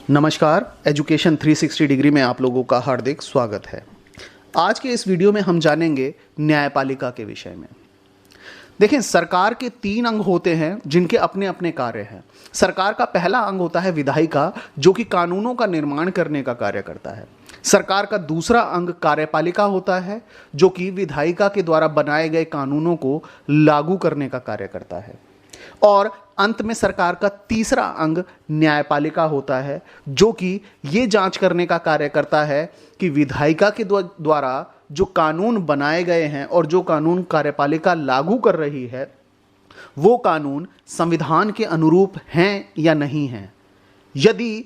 नमस्कार, education 360 degree में आप लोगों का हार्दिक स्वागत है। आज के इस वीडियो में हम जानेंगे न्यायपालिका के विषय में। देखें, सरकार के 3 अंग होते हैं जिनके अपने अपने कार्य हैं। सरकार का पहला अंग होता है विधायिका, जो कि कानूनों का निर्माण करने का कार्य करता है। सरकार का दूसरा अंग कार्यपालिका होता है, जो कि विधायिका के द्वारा बनाए गए कानूनों को लागू करने का कार्य करता है। और अंत में सरकार का तीसरा अंग न्यायपालिका होता है, जो कि ये जांच करने का कार्य करता है कि विधायिका के द्वारा जो कानून बनाए गए हैं और जो कानून कार्यपालिका लागू कर रही है, वो कानून संविधान के अनुरूप हैं या नहीं हैं। यदि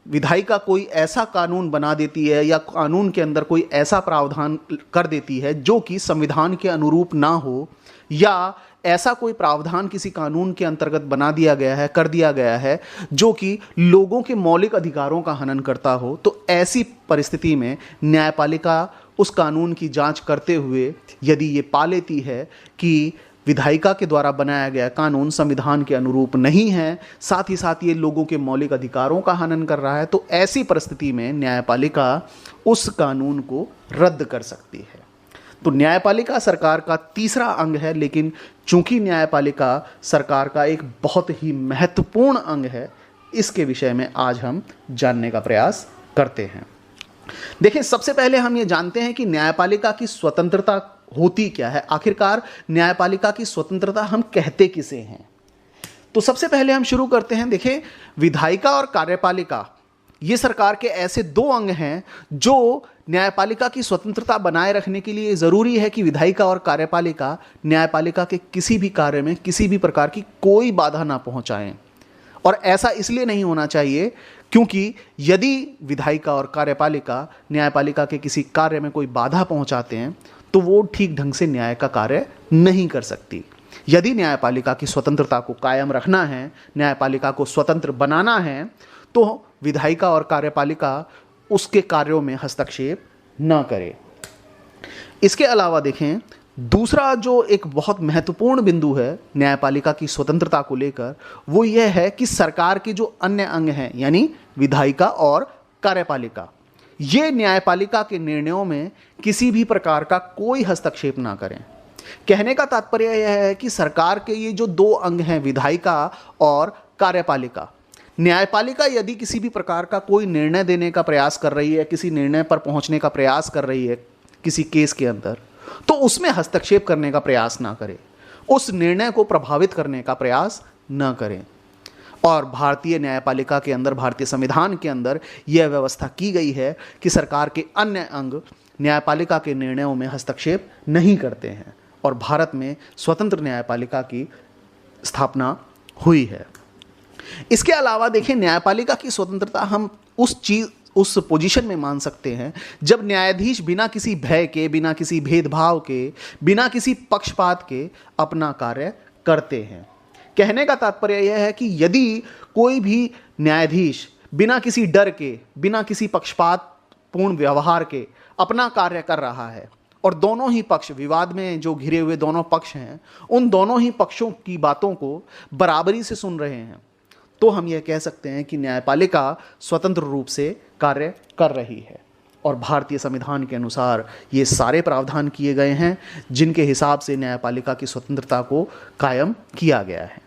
विधायिका कोई ऐसा कानून बना देती है या कानून के अंदर कोई ऐसा प्रावधान कर देती है जो कि संविधान के अनुरूप ना हो, या ऐसा कोई प्रावधान किसी कानून के अंतर्गत बना दिया गया है, कर दिया गया है, जो कि लोगों के मौलिक अधिकारों का हनन करता हो, तो ऐसी परिस्थिति में न्यायपालिका उस कानून की जांच करते हुए यदि ये पा लेती है कि विधायिका के द्वारा बनाया गया कानून संविधान के अनुरूप नहीं है, साथ ही साथ ये लोगों के मौलिक अधिकारों का हनन कर रहा है, तो ऐसी परिस्थिति में न्यायपालिका उस कानून को रद्द कर सकती है। तो न्यायपालिका सरकार का तीसरा अंग है, लेकिन चूंकि न्यायपालिका सरकार का एक बहुत ही महत्वपूर्ण अंग है, इसके विषय में आज हम जानने का प्रयास करते हैं। देखिए, सबसे पहले हम ये जानते हैं कि न्यायपालिका की स्वतंत्रता होती क्या है। आखिरकार न्यायपालिका की स्वतंत्रता हम कहते किसे हैं। तो सबसे पहले हम शुरू करते हैं। देखिए, विधायिका और कार्यपालिका ये सरकार के ऐसे 2 अंग हैं जो न्यायपालिका की स्वतंत्रता बनाए रखने के लिए ज़रूरी है कि विधायिका और कार्यपालिका न्यायपालिका के किसी भी कार्य में किसी भी प्रकार की कोई बाधा ना पहुंचाएं। और ऐसा इसलिए नहीं होना चाहिए क्योंकि यदि विधायिका और कार्यपालिका न्यायपालिका के किसी कार्य में कोई बाधा पहुंचाते हैं तो वो ठीक ढंग से न्याय का कार्य नहीं कर सकती। यदि न्यायपालिका की स्वतंत्रता को कायम रखना है, न्यायपालिका को स्वतंत्र बनाना है, तो विधायिका और कार्यपालिका उसके कार्यों में हस्तक्षेप न करे। इसके अलावा देखें, दूसरा जो एक बहुत महत्वपूर्ण बिंदु है न्यायपालिका की स्वतंत्रता को लेकर, वो यह है कि सरकार के जो अन्य अंग हैं, यानी विधायिका और कार्यपालिका, ये न्यायपालिका के निर्णयों में किसी भी प्रकार का कोई हस्तक्षेप ना करें। कहने का तात्पर्य यह है कि सरकार के ये जो 2 अंग हैं, विधायिका और कार्यपालिका, न्यायपालिका यदि किसी भी प्रकार का कोई निर्णय देने का प्रयास कर रही है, किसी निर्णय पर पहुंचने का प्रयास कर रही है किसी केस के अंदर, तो उसमें हस्तक्षेप करने का प्रयास ना करें, उस निर्णय को प्रभावित करने का प्रयास ना करें। और भारतीय न्यायपालिका के अंदर, भारतीय संविधान के अंदर यह व्यवस्था की गई है कि सरकार के अन्य अंग न्यायपालिका के निर्णयों में हस्तक्षेप नहीं करते हैं और भारत में स्वतंत्र न्यायपालिका की स्थापना हुई है। इसके अलावा देखें, न्यायपालिका की स्वतंत्रता हम उस पोजीशन में मान सकते हैं जब न्यायाधीश बिना किसी भय के, बिना किसी भेदभाव के, बिना किसी पक्षपात के अपना कार्य करते हैं। कहने का तात्पर्य यह है कि यदि कोई भी न्यायाधीश बिना किसी डर के, बिना किसी पक्षपातपूर्ण व्यवहार के अपना कार्य कर रहा है और दोनों ही पक्ष, विवाद में जो घिरे हुए दोनों पक्ष हैं, उन दोनों ही पक्षों की बातों को बराबरी से सुन रहे हैं, तो हम यह कह सकते हैं कि न्यायपालिका स्वतंत्र रूप से कार्य कर रही है। और भारतीय संविधान के अनुसार ये सारे प्रावधान किए गए हैं जिनके हिसाब से न्यायपालिका की स्वतंत्रता को कायम किया गया है।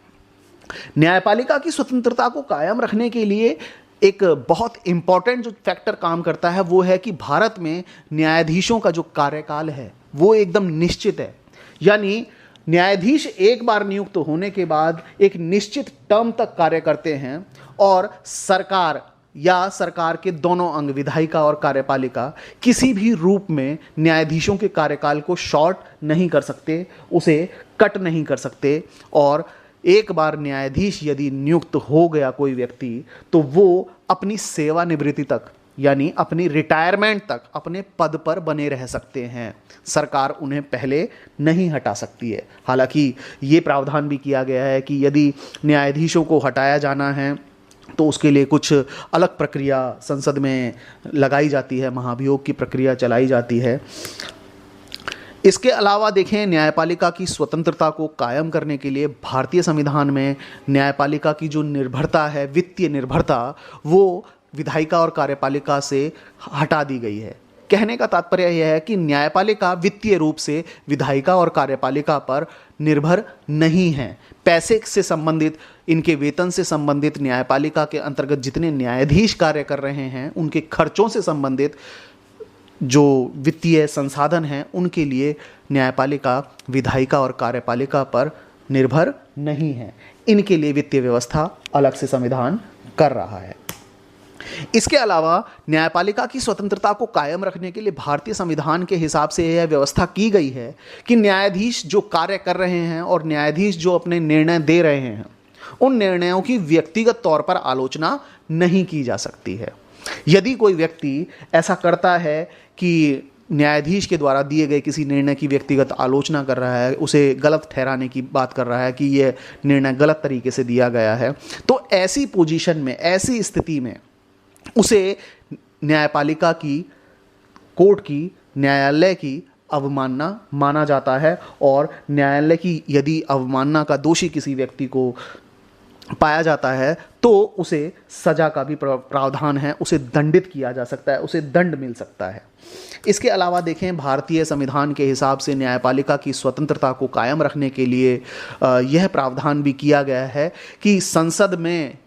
न्यायपालिका की स्वतंत्रता को कायम रखने के लिए एक बहुत इंपॉर्टेंट जो फैक्टर काम करता है वो है कि भारत में न्यायाधीशों का जो कार्यकाल है वो एकदम निश्चित है। यानी न्यायाधीश एक बार नियुक्त होने के बाद एक निश्चित टर्म तक कार्य करते हैं और सरकार या सरकार के दोनों अंग, विधायिका और कार्यपालिका, किसी भी रूप में न्यायाधीशों के कार्यकाल को शॉर्ट नहीं कर सकते, उसे कट नहीं कर सकते। और एक बार न्यायाधीश यदि नियुक्त हो गया कोई व्यक्ति, तो वो अपनी सेवानिवृत्ति तक, यानी अपनी रिटायरमेंट तक अपने पद पर बने रह सकते हैं। सरकार उन्हें पहले नहीं हटा सकती है। हालांकि ये प्रावधान भी किया गया है कि यदि न्यायाधीशों को हटाया जाना है तो उसके लिए कुछ अलग प्रक्रिया संसद में लगाई जाती है, महाभियोग की प्रक्रिया चलाई जाती है। इसके अलावा देखें, न्यायपालिका की स्वतंत्रता को कायम करने के लिए भारतीय संविधान में न्यायपालिका की जो निर्भरता है, वित्तीय निर्भरता, वो विधायिका और कार्यपालिका से हटा दी गई है। कहने का तात्पर्य यह है कि न्यायपालिका वित्तीय रूप से विधायिका और कार्यपालिका पर निर्भर नहीं है। पैसे से संबंधित, इनके वेतन से संबंधित, न्यायपालिका के अंतर्गत जितने न्यायाधीश कार्य कर रहे हैं उनके खर्चों से संबंधित जो वित्तीय संसाधन हैं उनके लिए न्यायपालिका विधायिका और कार्यपालिका पर निर्भर नहीं है। इनके लिए वित्तीय व्यवस्था अलग से संविधान कर रहा है। इसके अलावा न्यायपालिका की स्वतंत्रता को कायम रखने के लिए भारतीय संविधान के हिसाब से यह व्यवस्था की गई है कि न्यायाधीश जो कार्य कर रहे हैं और न्यायाधीश जो अपने निर्णय दे रहे हैं उन निर्णयों की व्यक्तिगत तौर पर आलोचना नहीं की जा सकती है। यदि कोई व्यक्ति ऐसा करता है कि न्यायाधीश के द्वारा दिए गए किसी निर्णय की व्यक्तिगत आलोचना कर रहा है, उसे गलत ठहराने की बात कर रहा है कि यह निर्णय गलत तरीके से दिया गया है, तो ऐसी पोजीशन में, ऐसी स्थिति में उसे न्यायपालिका की, कोर्ट की, न्यायालय की अवमानना माना जाता है। और न्यायालय की यदि अवमानना का दोषी किसी व्यक्ति को पाया जाता है तो उसे सजा का भी प्रावधान है, उसे दंडित किया जा सकता है, उसे दंड मिल सकता है। इसके अलावा देखें, भारतीय संविधान के हिसाब से न्यायपालिका की स्वतंत्रता को कायम रखने के लिए यह प्रावधान भी किया गया है कि संसद में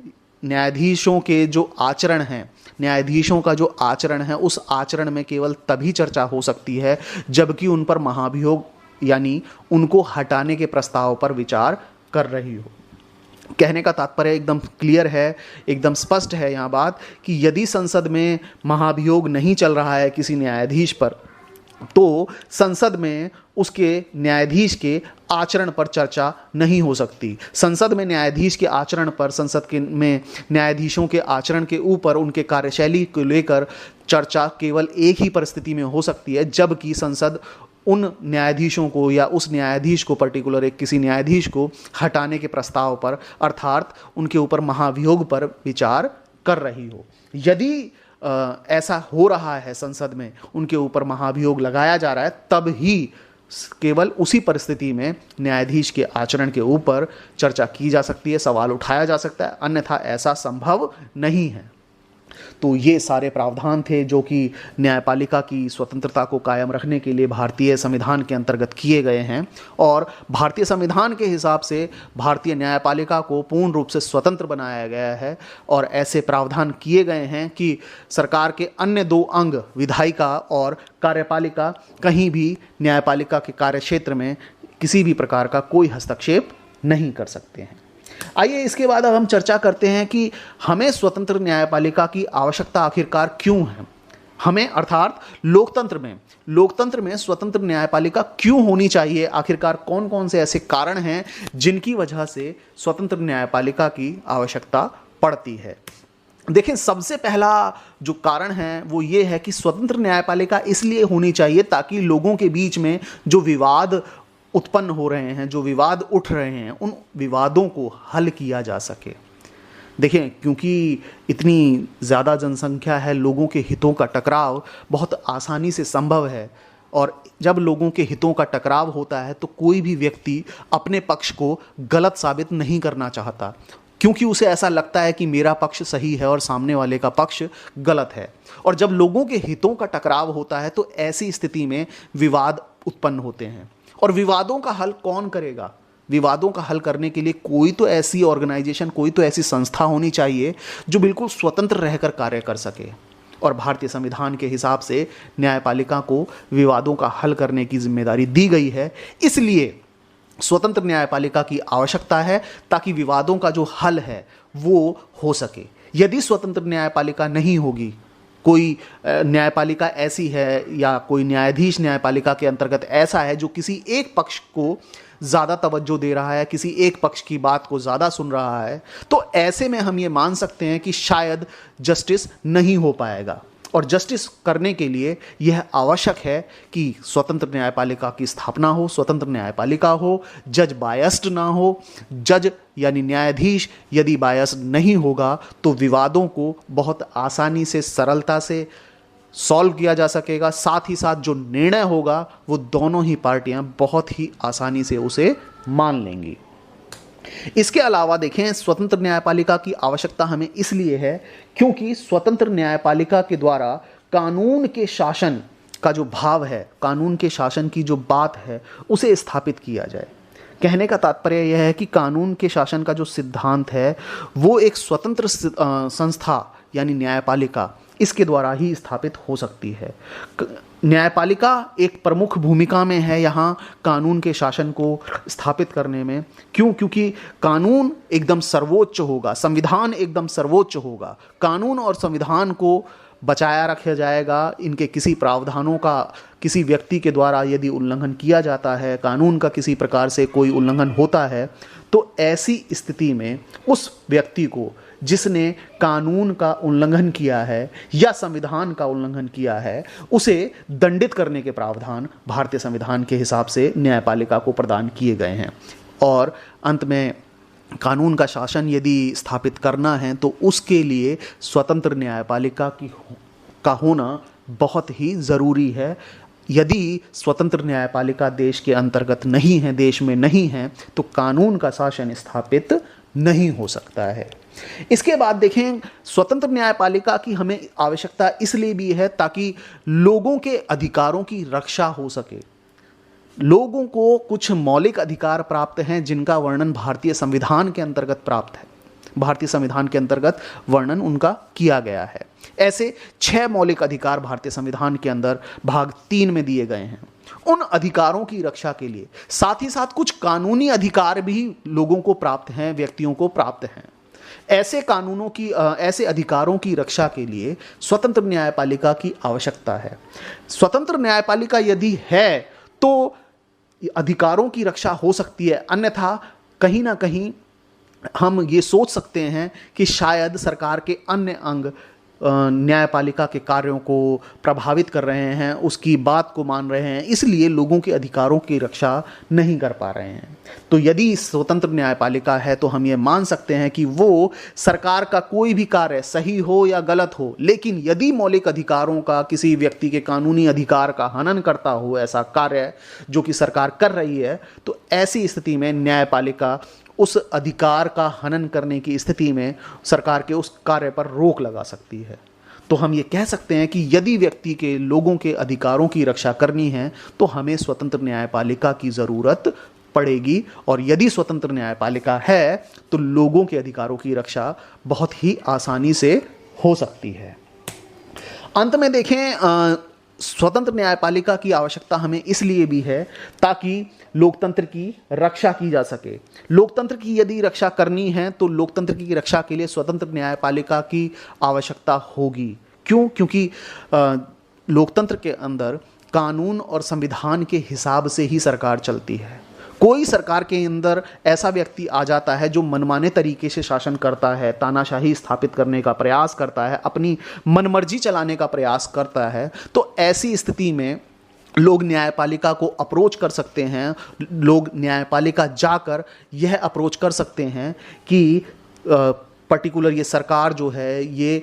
न्यायाधीशों के जो आचरण हैं, न्यायाधीशों का जो आचरण है, उस आचरण में केवल तभी चर्चा हो सकती है जबकि उन पर महाभियोग यानी उनको हटाने के प्रस्ताव पर विचार कर रही हो। कहने का तात्पर्य एकदम क्लियर है, एकदम स्पष्ट है यहाँ बात कि यदि संसद में महाभियोग नहीं चल रहा है किसी न्यायाधीश पर तो संसद में उसके न्यायाधीश के आचरण पर चर्चा नहीं हो सकती। संसद में न्यायाधीश के आचरण पर, संसद के में न्यायाधीशों के आचरण के ऊपर, उनके कार्यशैली को लेकर चर्चा केवल एक ही परिस्थिति में हो सकती है जबकि संसद उन न्यायाधीशों को या उस न्यायाधीश को, पर्टिकुलर एक किसी न्यायाधीश को हटाने के प्रस्ताव पर, अर्थात उनके ऊपर महाभियोग पर विचार कर रही हो। यदि ऐसा हो रहा है, संसद में उनके ऊपर महाभियोग लगाया जा रहा है, तब ही केवल उसी परिस्थिति में न्यायाधीश के आचरण के ऊपर चर्चा की जा सकती है, सवाल उठाया जा सकता है, अन्यथा ऐसा संभव नहीं है। तो ये सारे प्रावधान थे जो कि न्यायपालिका की स्वतंत्रता को कायम रखने के लिए भारतीय संविधान के अंतर्गत किए गए हैं। और भारतीय संविधान के हिसाब से भारतीय न्यायपालिका को पूर्ण रूप से स्वतंत्र बनाया गया है और ऐसे प्रावधान किए गए हैं कि सरकार के अन्य दो अंग, विधायिका और कार्यपालिका, कहीं भी न्यायपालिका के कार्यक्षेत्र में किसी भी प्रकार का कोई हस्तक्षेप नहीं कर सकते हैं। आइए इसके बाद अब हम चर्चा करते हैं कि हमें स्वतंत्र न्यायपालिका की आवश्यकता आखिरकार क्यों है। हमें, अर्थात लोकतंत्र में स्वतंत्र न्यायपालिका क्यों होनी चाहिए, आखिरकार कौन कौन से ऐसे कारण हैं जिनकी वजह से स्वतंत्र न्यायपालिका की आवश्यकता पड़ती है। देखिए, सबसे पहला जो कारण है वो ये है कि स्वतंत्र न्यायपालिका इसलिए होनी चाहिए ताकि लोगों के बीच में जो विवाद उत्पन्न हो रहे हैं, जो विवाद उठ रहे हैं, उन विवादों को हल किया जा सके। देखें, क्योंकि इतनी ज़्यादा जनसंख्या है, लोगों के हितों का टकराव बहुत आसानी से संभव है। और जब लोगों के हितों का टकराव होता है तो कोई भी व्यक्ति अपने पक्ष को गलत साबित नहीं करना चाहता, क्योंकि उसे ऐसा लगता है कि मेरा पक्ष सही है और सामने वाले का पक्ष गलत है। और जब लोगों के हितों का टकराव होता है तो ऐसी स्थिति में विवाद उत्पन्न होते हैं। और विवादों का हल कौन करेगा? विवादों का हल करने के लिए कोई तो ऐसी ऑर्गेनाइजेशन, कोई तो ऐसी संस्था होनी चाहिए जो बिल्कुल स्वतंत्र रहकर कार्य कर सके। और भारतीय संविधान के हिसाब से न्यायपालिका को विवादों का हल करने की जिम्मेदारी दी गई है। इसलिए स्वतंत्र न्यायपालिका की आवश्यकता है ताकि विवादों का जो हल है वो हो सके। यदि स्वतंत्र न्यायपालिका नहीं होगी, कोई न्यायपालिका ऐसी है या कोई न्यायाधीश न्यायपालिका के अंतर्गत ऐसा है जो किसी एक पक्ष को ज़्यादा तवज्जो दे रहा है, किसी एक पक्ष की बात को ज़्यादा सुन रहा है, तो ऐसे में हम ये मान सकते हैं कि शायद जस्टिस नहीं हो पाएगा। और जस्टिस करने के लिए यह आवश्यक है कि स्वतंत्र न्यायपालिका की स्थापना हो, स्वतंत्र न्यायपालिका हो, जज बायस्ड ना हो। जज यानी न्यायाधीश यदि बायस्ड नहीं होगा तो विवादों को बहुत आसानी से, सरलता से सॉल्व किया जा सकेगा। साथ ही साथ जो निर्णय होगा वो दोनों ही पार्टियां बहुत ही आसानी से उसे मान लेंगी। इसके अलावा देखें, स्वतंत्र न्यायपालिका की आवश्यकता हमें इसलिए है क्योंकि स्वतंत्र न्यायपालिका के द्वारा कानून के शासन का जो भाव है, कानून के शासन की जो बात है, उसे स्थापित किया जाए। कहने का तात्पर्य यह है कि कानून के शासन का जो सिद्धांत है वो एक स्वतंत्र संस्था यानी न्यायपालिका, इसके द्वारा ही स्थापित हो सकती है। न्यायपालिका एक प्रमुख भूमिका में है यहाँ कानून के शासन को स्थापित करने में। क्यों? क्योंकि कानून एकदम सर्वोच्च होगा, संविधान एकदम सर्वोच्च होगा। कानून और संविधान को बचाया रखा जाएगा। इनके किसी प्रावधानों का किसी व्यक्ति के द्वारा यदि उल्लंघन किया जाता है, कानून का किसी प्रकार से कोई उल्लंघन होता है, तो ऐसी स्थिति में उस व्यक्ति को जिसने कानून का उल्लंघन किया है या संविधान का उल्लंघन किया है, उसे दंडित करने के प्रावधान भारतीय संविधान के हिसाब से न्यायपालिका को प्रदान किए गए हैं। और अंत में कानून का शासन यदि स्थापित करना है तो उसके लिए स्वतंत्र न्यायपालिका का होना बहुत ही ज़रूरी है। यदि स्वतंत्र न्यायपालिका देश के अंतर्गत नहीं है, देश में नहीं है, तो कानून का शासन स्थापित नहीं हो सकता है। इसके बाद देखें, स्वतंत्र न्यायपालिका की हमें आवश्यकता इसलिए भी है ताकि लोगों के अधिकारों की रक्षा हो सके। लोगों को कुछ मौलिक अधिकार प्राप्त हैं जिनका वर्णन भारतीय संविधान के अंतर्गत प्राप्त है, भारतीय संविधान के अंतर्गत वर्णन उनका किया गया है। ऐसे 6 मौलिक अधिकार भारतीय संविधान के अंदर भाग 3 में दिए गए हैं। उन अधिकारों की रक्षा के लिए साथ ही साथ कुछ कानूनी अधिकार भी लोगों को प्राप्त हैं, व्यक्तियों को प्राप्त हैं। ऐसे अधिकारों की रक्षा के लिए स्वतंत्र न्यायपालिका की आवश्यकता है। स्वतंत्र न्यायपालिका यदि है तो अधिकारों की रक्षा हो सकती है, अन्यथा कहीं ना कहीं हम ये सोच सकते हैं कि शायद सरकार के अन्य अंग न्यायपालिका के कार्यों को प्रभावित कर रहे हैं, उसकी बात को मान रहे हैं, इसलिए लोगों के अधिकारों की रक्षा नहीं कर पा रहे हैं। तो यदि स्वतंत्र न्यायपालिका है तो हम ये मान सकते हैं कि वो सरकार का कोई भी कार्य सही हो या गलत हो, लेकिन यदि मौलिक अधिकारों का, किसी व्यक्ति के कानूनी अधिकार का हनन करता हो ऐसा कार्य जो कि सरकार कर रही है, तो ऐसी स्थिति में न्यायपालिका उस अधिकार का हनन करने की स्थिति में सरकार के उस कार्य पर रोक लगा सकती है। तो हम ये कह सकते हैं कि यदि व्यक्ति के, लोगों के अधिकारों की रक्षा करनी है तो हमें स्वतंत्र न्यायपालिका की ज़रूरत पड़ेगी, और यदि स्वतंत्र न्यायपालिका है तो लोगों के अधिकारों की रक्षा बहुत ही आसानी से हो सकती है। अंत में देखें, स्वतंत्र न्यायपालिका की आवश्यकता हमें इसलिए भी है ताकि लोकतंत्र की रक्षा की जा सके। लोकतंत्र की यदि रक्षा करनी है तो लोकतंत्र की रक्षा के लिए स्वतंत्र न्यायपालिका की आवश्यकता होगी। क्यों? क्योंकि लोकतंत्र के अंदर कानून और संविधान के हिसाब से ही सरकार चलती है। कोई सरकार के अंदर ऐसा व्यक्ति आ जाता है जो मनमाने तरीके से शासन करता है, तानाशाही स्थापित करने का प्रयास करता है, अपनी मनमर्जी चलाने का प्रयास करता है, तो ऐसी स्थिति में लोग न्यायपालिका को अप्रोच कर सकते हैं। लोग न्यायपालिका जाकर यह अप्रोच कर सकते हैं कि पर्टिकुलर ये सरकार जो है ये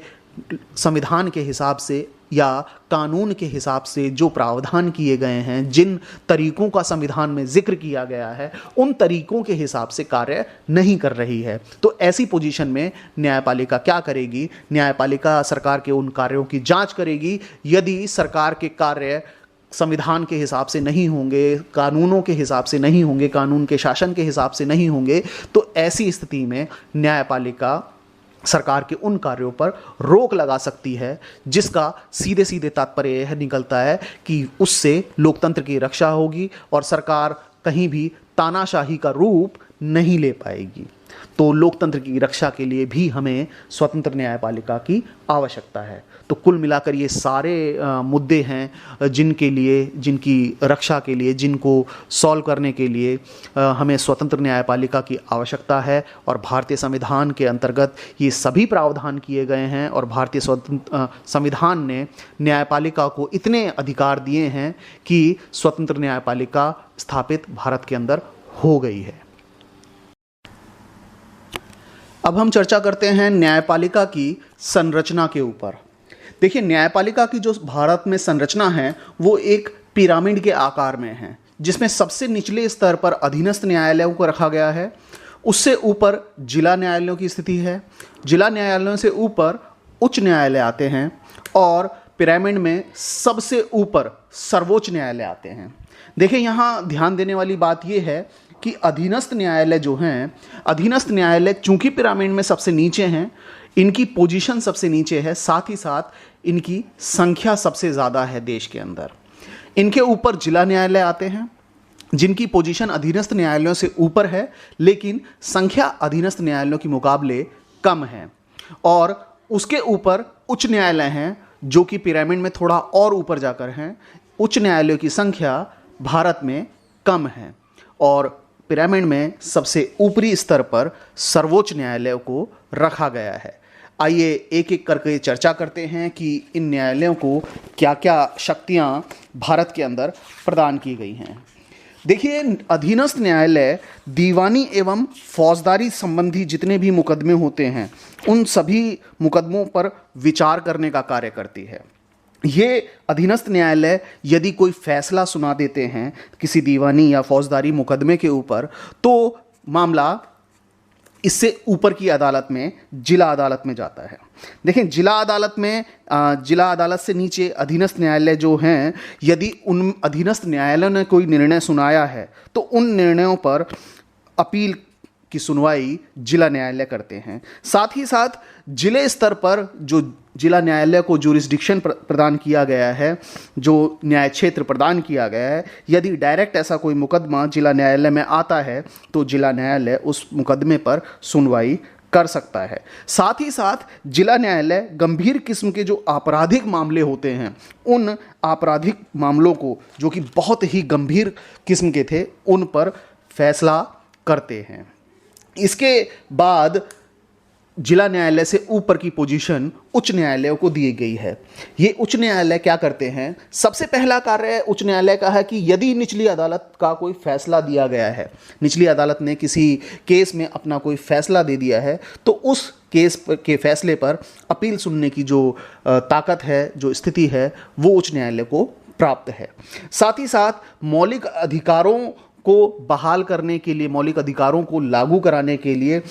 संविधान के हिसाब से या कानून के हिसाब से जो प्रावधान किए गए हैं, जिन तरीकों का संविधान में जिक्र किया गया है, उन तरीकों के हिसाब से कार्य नहीं कर रही है। तो ऐसी पोजीशन में न्यायपालिका क्या करेगी? न्यायपालिका सरकार के उन कार्यों की जांच करेगी। यदि सरकार के कार्य संविधान के हिसाब से नहीं होंगे, कानूनों के हिसाब से नहीं होंगे, कानून के शासन के हिसाब से नहीं होंगे, तो ऐसी स्थिति में न्यायपालिका सरकार के उन कार्यों पर रोक लगा सकती है, जिसका सीधे सीधे तात्पर्य यह निकलता है कि उससे लोकतंत्र की रक्षा होगी और सरकार कहीं भी तानाशाही का रूप नहीं ले पाएगी। तो लोकतंत्र की रक्षा के लिए भी हमें स्वतंत्र न्यायपालिका की आवश्यकता है। तो कुल मिलाकर ये सारे मुद्दे हैं जिनकी रक्षा के लिए, जिनको सॉल्व करने के लिए हमें स्वतंत्र न्यायपालिका की आवश्यकता है। और भारतीय संविधान के अंतर्गत ये सभी प्रावधान किए गए हैं और भारतीय संविधान ने न्यायपालिका को इतने अधिकार दिए हैं कि स्वतंत्र न्यायपालिका स्थापित भारत के अंदर हो गई है। अब हम चर्चा करते हैं न्यायपालिका की संरचना के ऊपर। देखिए, न्यायपालिका की जो भारत में संरचना है वो एक पिरामिड के आकार में है, जिसमें सबसे निचले स्तर पर अधीनस्थ न्यायालयों को रखा गया है, उससे ऊपर जिला न्यायालयों की स्थिति है, जिला न्यायालयों से ऊपर उच्च न्यायालय आते हैं और पिरामिड में सबसे ऊपर सर्वोच्च न्यायालय आते हैं। देखिए, यहाँ ध्यान देने वाली बात यह है कि अधीनस्थ न्यायालय जो हैं, अधीनस्थ न्यायालय चूंकि पिरामिड में सबसे नीचे हैं, इनकी पोजीशन सबसे नीचे है, साथ ही साथ इनकी संख्या सबसे ज़्यादा है देश के अंदर। इनके ऊपर जिला न्यायालय आते हैं जिनकी पोजीशन अधीनस्थ न्यायालयों से ऊपर है, लेकिन संख्या अधीनस्थ न्यायालयों के मुकाबले कम है। और उसके ऊपर उच्च न्यायालय हैं जो कि पिरामिड में थोड़ा और ऊपर जाकर हैं। उच्च न्यायालयों की संख्या भारत में कम है और पिरामिड में सबसे ऊपरी स्तर पर सर्वोच्च न्यायालय को रखा गया है। आइए एक एक करके चर्चा करते हैं कि इन न्यायालयों को क्या क्या शक्तियां भारत के अंदर प्रदान की गई हैं। देखिए, अधीनस्थ न्यायालय दीवानी एवं फौजदारी संबंधी जितने भी मुकदमे होते हैं उन सभी मुकदमों पर विचार करने का कार्य करती है। ये अधीनस्थ न्यायालय यदि कोई फैसला सुना देते हैं किसी दीवानी या फौजदारी मुकदमे के ऊपर, तो मामला इससे ऊपर की अदालत में, जिला अदालत में जाता है। देखें, जिला अदालत में, जिला अदालत से नीचे अधीनस्थ न्यायालय जो हैं, यदि उन अधीनस्थ न्यायालय ने कोई निर्णय सुनाया है तो उन निर्णयों पर अपील की सुनवाई जिला न्यायालय करते हैं। साथ ही साथ जिले स्तर पर जो जिला न्यायालय को जुरिस्डिक्शन प्रदान किया गया है, जो न्याय क्षेत्र प्रदान किया गया है, यदि डायरेक्ट ऐसा कोई मुकदमा जिला न्यायालय में आता है तो जिला न्यायालय उस मुकदमे पर सुनवाई कर सकता है। साथ ही साथ जिला न्यायालय गंभीर किस्म के जो आपराधिक मामले होते हैं, उन आपराधिक मामलों को जो कि बहुत ही गंभीर किस्म के थे, उन पर फैसला करते हैं। इसके बाद जिला न्यायालय से ऊपर की पोजीशन उच्च न्यायालयों को दी गई है। ये उच्च न्यायालय क्या करते हैं? सबसे पहला कार्य उच्च न्यायालय का है कि यदि निचली अदालत का कोई फैसला दिया गया है, निचली अदालत ने किसी केस में अपना कोई फैसला दे दिया है, तो उस केस के फैसले पर अपील सुनने की जो ताकत है, जो स्थिति है, वो उच्च न्यायालय को प्राप्त है। साथ ही साथ मौलिक अधिकारों को बहाल करने के लिए, मौलिक अधिकारों को लागू कराने के लिए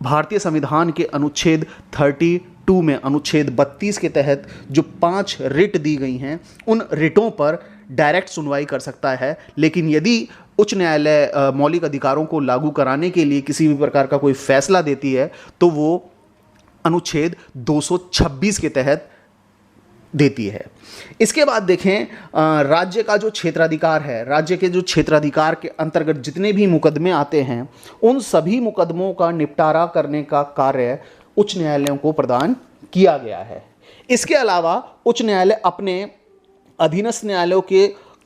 भारतीय संविधान के अनुच्छेद 32 में, अनुच्छेद 32 के तहत जो 5 रिट दी गई हैं, उन रिटों पर डायरेक्ट सुनवाई कर सकता है। लेकिन यदि उच्च न्यायालय मौलिक अधिकारों को लागू कराने के लिए किसी भी प्रकार का कोई फैसला देती है तो वो अनुच्छेद 226 के तहत देती है। इसके बाद देखें, राज्य का जो क्षेत्राधिकार है, राज्य के जो क्षेत्राधिकार के अंतर्गत जितने भी मुकदमे आते हैं, उन सभी मुकदमों का निपटारा करने का कार्य उच्च न्यायालयों को प्रदान किया गया है। इसके अलावा उच्च न्यायालय अपने अधीनस्थ न्यायालयों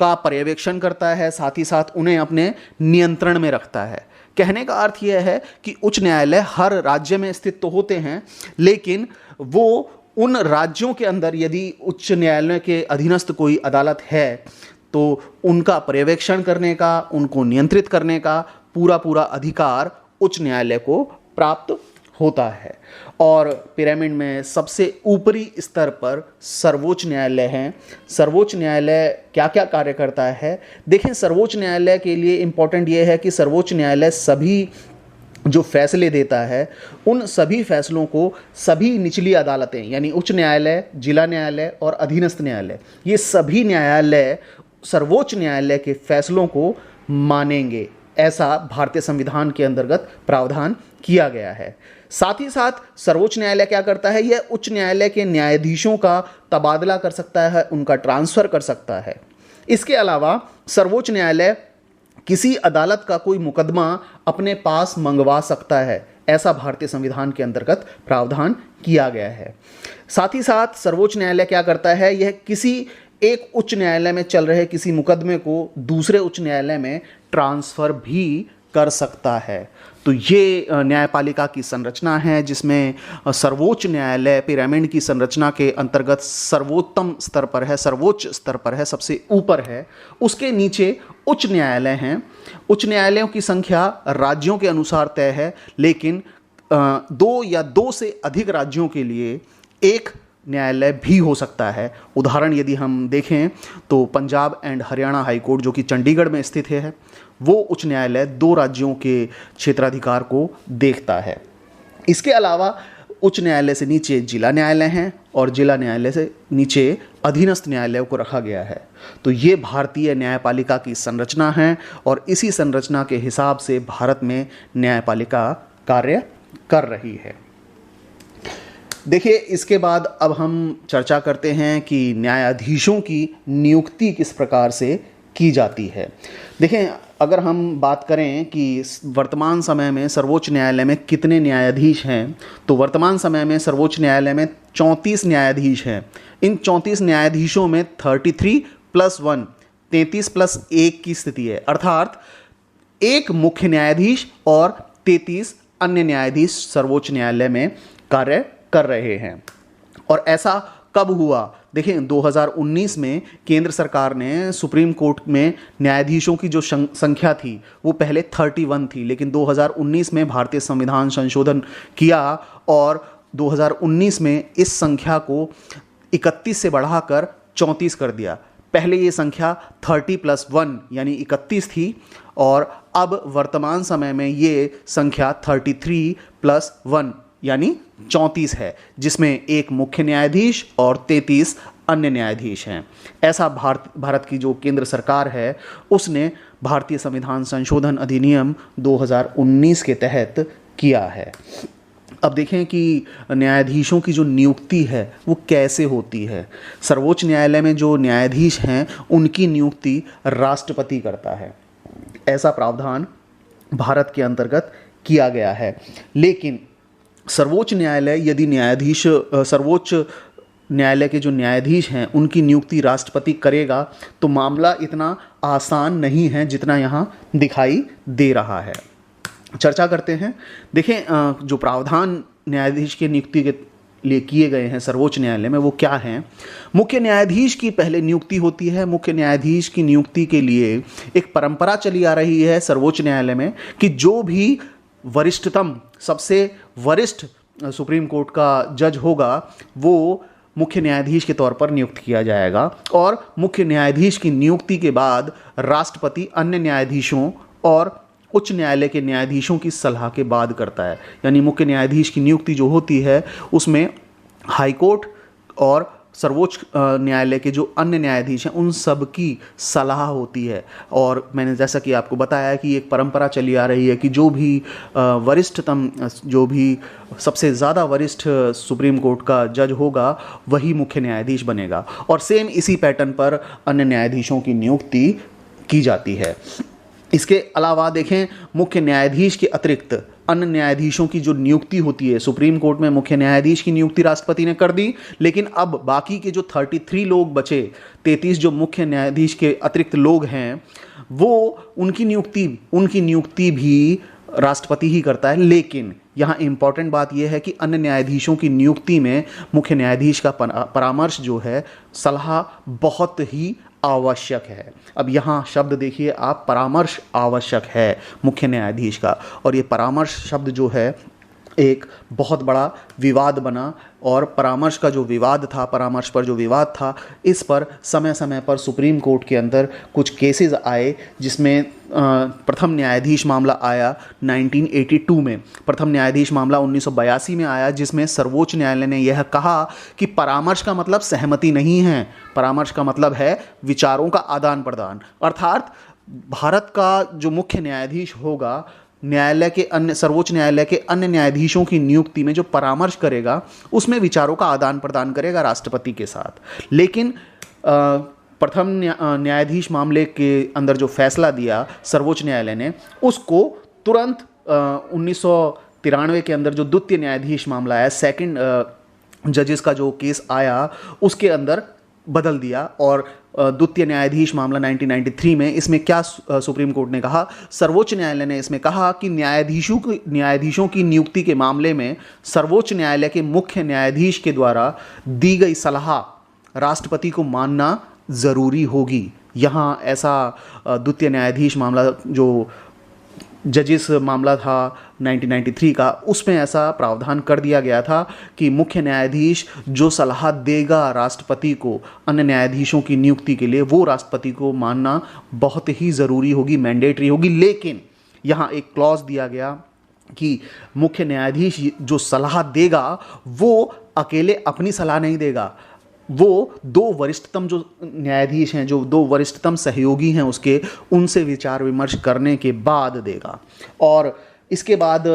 का पर्यवेक्षण करता है, साथ ही साथ उन्हें अपने नियंत्रण में रखता है। कहने का अर्थ यह है कि उच्च न्यायालय हर राज्य में स्थित तो होते हैं, लेकिन वो उन राज्यों के अंदर यदि उच्च न्यायालय के अधीनस्थ कोई अदालत है तो उनका पर्यवेक्षण करने का, उनको नियंत्रित करने का पूरा अधिकार उच्च न्यायालय को प्राप्त होता है। और पिरामिड में सबसे ऊपरी स्तर पर सर्वोच्च न्यायालय है। सर्वोच्च न्यायालय क्या क्या कार्य करता है? देखें, सर्वोच्च न्यायालय के लिए इम्पोर्टेंट ये है कि सर्वोच्च न्यायालय सभी जो फैसले देता है, उन सभी फैसलों को सभी निचली अदालतें, यानी उच्च न्यायालय, जिला न्यायालय और अधीनस्थ न्यायालय, ये सभी न्यायालय सर्वोच्च न्यायालय के फैसलों को मानेंगे, ऐसा भारतीय संविधान के अंतर्गत प्रावधान किया गया है। साथ ही साथ सर्वोच्च न्यायालय क्या करता है? यह उच्च न्यायालय के न्यायाधीशों का तबादला कर सकता है, उनका ट्रांसफ़र कर सकता है। इसके अलावा सर्वोच्च न्यायालय किसी अदालत का कोई मुकदमा अपने पास मंगवा सकता है, ऐसा भारतीय संविधान के अंतर्गत प्रावधान किया गया है। साथ ही साथ सर्वोच्च न्यायालय क्या करता है? यह किसी एक उच्च न्यायालय में चल रहे किसी मुकदमे को दूसरे उच्च न्यायालय में ट्रांसफ़र भी कर सकता है। तो ये न्यायपालिका की संरचना है, जिसमें सर्वोच्च न्यायालय पिरामिड की संरचना के अंतर्गत सर्वोत्तम स्तर पर है, सर्वोच्च स्तर पर है, सबसे ऊपर है। उसके नीचे उच्च न्यायालय हैं। उच्च न्यायालयों की संख्या राज्यों के अनुसार तय है, लेकिन 2 या 2 से अधिक राज्यों के लिए एक न्यायालय भी हो सकता है। उदाहरण यदि हम देखें तो Punjab and Haryana high court जो कि चंडीगढ़ में स्थित है, वो उच्च न्यायालय 2 राज्यों के क्षेत्राधिकार को देखता है। इसके अलावा उच्च न्यायालय से नीचे जिला न्यायालय हैं और जिला न्यायालय से नीचे अधीनस्थ न्यायालयों को रखा गया है। तो ये भारतीय न्यायपालिका की संरचना है और इसी संरचना के हिसाब से भारत में न्यायपालिका कार्य कर रही है। देखिए, इसके बाद अब हम चर्चा करते हैं कि न्यायाधीशों की नियुक्ति किस प्रकार से की जाती है। देखें, अगर हम बात करें कि वर्तमान समय में सर्वोच्च न्यायालय में कितने न्यायाधीश हैं, तो वर्तमान समय में सर्वोच्च न्यायालय में 34 न्यायाधीश हैं। इन 34 न्यायाधीशों में 33 + 1 33 + 1 की स्थिति है, अर्थात एक मुख्य न्यायाधीश और 33 अन्य न्यायाधीश सर्वोच्च न्यायालय में कार्य कर रहे हैं। और ऐसा कब हुआ? देखिए, 2019 में केंद्र सरकार ने सुप्रीम कोर्ट में न्यायाधीशों की जो संख्या थी वो पहले 31 थी, लेकिन 2019 में भारतीय संविधान संशोधन किया और 2019 में इस संख्या को 31 से बढ़ाकर 34 कर दिया। पहले ये संख्या 30 + 1 यानी 31 थी और अब वर्तमान समय में ये संख्या 33 + 1 यानी 34 है, जिसमें एक मुख्य न्यायाधीश और 33 अन्य न्यायाधीश हैं। ऐसा भारत की जो केंद्र सरकार है उसने भारतीय संविधान संशोधन अधिनियम 2019 के तहत किया है। अब देखें कि न्यायाधीशों की जो नियुक्ति है वो कैसे होती है। सर्वोच्च न्यायालय में जो न्यायाधीश हैं उनकी नियुक्ति राष्ट्रपति करता है। ऐसा प्रावधान भारत के अंतर्गत किया गया है। लेकिन सर्वोच्च न्यायालय यदि सर्वोच्च न्यायालय के जो न्यायाधीश हैं उनकी नियुक्ति राष्ट्रपति करेगा तो मामला इतना आसान नहीं है जितना यहाँ दिखाई दे रहा है। चर्चा करते हैं। देखें, जो प्रावधान न्यायाधीश की नियुक्ति के लिए किए गए हैं सर्वोच्च न्यायालय में वो क्या हैं। मुख्य न्यायाधीश की पहले नियुक्ति होती है। मुख्य न्यायाधीश की नियुक्ति के लिए एक परंपरा चली आ रही है सर्वोच्च न्यायालय में कि जो भी वरिष्ठतम सबसे वरिष्ठ सुप्रीम कोर्ट का जज होगा वो मुख्य न्यायाधीश के तौर पर नियुक्त किया जाएगा और मुख्य न्यायाधीश की नियुक्ति के बाद राष्ट्रपति अन्य न्यायाधीशों और उच्च न्यायालय के न्यायाधीशों की सलाह के बाद करता है। यानी मुख्य न्यायाधीश की नियुक्ति जो होती है उसमें हाई कोर्ट और सर्वोच्च न्यायालय के जो अन्य न्यायाधीश हैं उन सब की सलाह होती है। और मैंने जैसा कि आपको बताया कि एक परंपरा चली आ रही है कि जो भी वरिष्ठतम जो भी सबसे ज़्यादा वरिष्ठ सुप्रीम कोर्ट का जज होगा वही मुख्य न्यायाधीश बनेगा और सेम इसी पैटर्न पर अन्य न्यायाधीशों की नियुक्ति की जाती है। इसके अलावा देखें, मुख्य न्यायाधीश के अतिरिक्त अन्य न्यायाधीशों की जो नियुक्ति होती है, सुप्रीम कोर्ट में मुख्य न्यायाधीश की नियुक्ति राष्ट्रपति ने कर दी, लेकिन अब बाकी के जो 33 लोग बचे, 33 जो मुख्य न्यायाधीश के अतिरिक्त लोग हैं वो उनकी नियुक्ति भी राष्ट्रपति ही करता है। लेकिन यहाँ इंपॉर्टेंट बात यह है कि अन्य न्यायाधीशों की नियुक्ति में मुख्य न्यायाधीश का परामर्श जो है, सलाह बहुत ही आवश्यक है। अब यहाँ शब्द देखिए आप, परामर्श आवश्यक है मुख्य न्यायाधीश का, और ये परामर्श शब्द जो है एक बहुत बड़ा विवाद बना और परामर्श का जो विवाद था, परामर्श पर जो विवाद था, इस पर समय समय पर सुप्रीम कोर्ट के अंदर कुछ केसेस आए जिसमें प्रथम न्यायाधीश मामला आया 1982 में, प्रथम न्यायाधीश मामला 1982 में आया जिसमें सर्वोच्च न्यायालय ने यह कहा कि परामर्श का मतलब सहमति नहीं है, परामर्श का मतलब है विचारों का आदान प्रदान। अर्थात भारत का जो मुख्य न्यायाधीश होगा, सर्वोच्च न्यायालय के अन्य न्यायाधीशों की नियुक्ति में जो परामर्श करेगा उसमें विचारों का आदान प्रदान करेगा राष्ट्रपति के साथ। लेकिन प्रथम न्यायाधीश मामले के अंदर जो फैसला दिया सर्वोच्च न्यायालय ने, उसको तुरंत 1993 के अंदर जो द्वितीय न्यायाधीश मामला आया, सेकंड जजेस का जो केस आया, उसके अंदर बदल दिया। और द्वितीय न्यायाधीश मामला 1993 में इसमें क्या सुप्रीम कोर्ट ने कहा, सर्वोच्च न्यायालय ने इसमें कहा कि न्यायाधीशों की नियुक्ति के मामले में सर्वोच्च न्यायालय के मुख्य न्यायाधीश के द्वारा दी गई सलाह राष्ट्रपति को मानना ज़रूरी होगी। यहाँ ऐसा द्वितीय न्यायाधीश मामला जो जजिस मामला था 1993 का, उसमें ऐसा प्रावधान कर दिया गया था कि मुख्य न्यायाधीश जो सलाह देगा राष्ट्रपति को अन्य न्यायाधीशों की नियुक्ति के लिए, वो राष्ट्रपति को मानना बहुत ही ज़रूरी होगी, मैंडेटरी होगी। लेकिन यहाँ एक क्लॉज दिया गया कि मुख्य न्यायाधीश जो सलाह देगा वो अकेले अपनी सलाह नहीं देगा, वो दो वरिष्ठतम जो न्यायाधीश हैं, जो दो वरिष्ठतम सहयोगी हैं उसके, उनसे विचार विमर्श करने के बाद देगा। और इसके बाद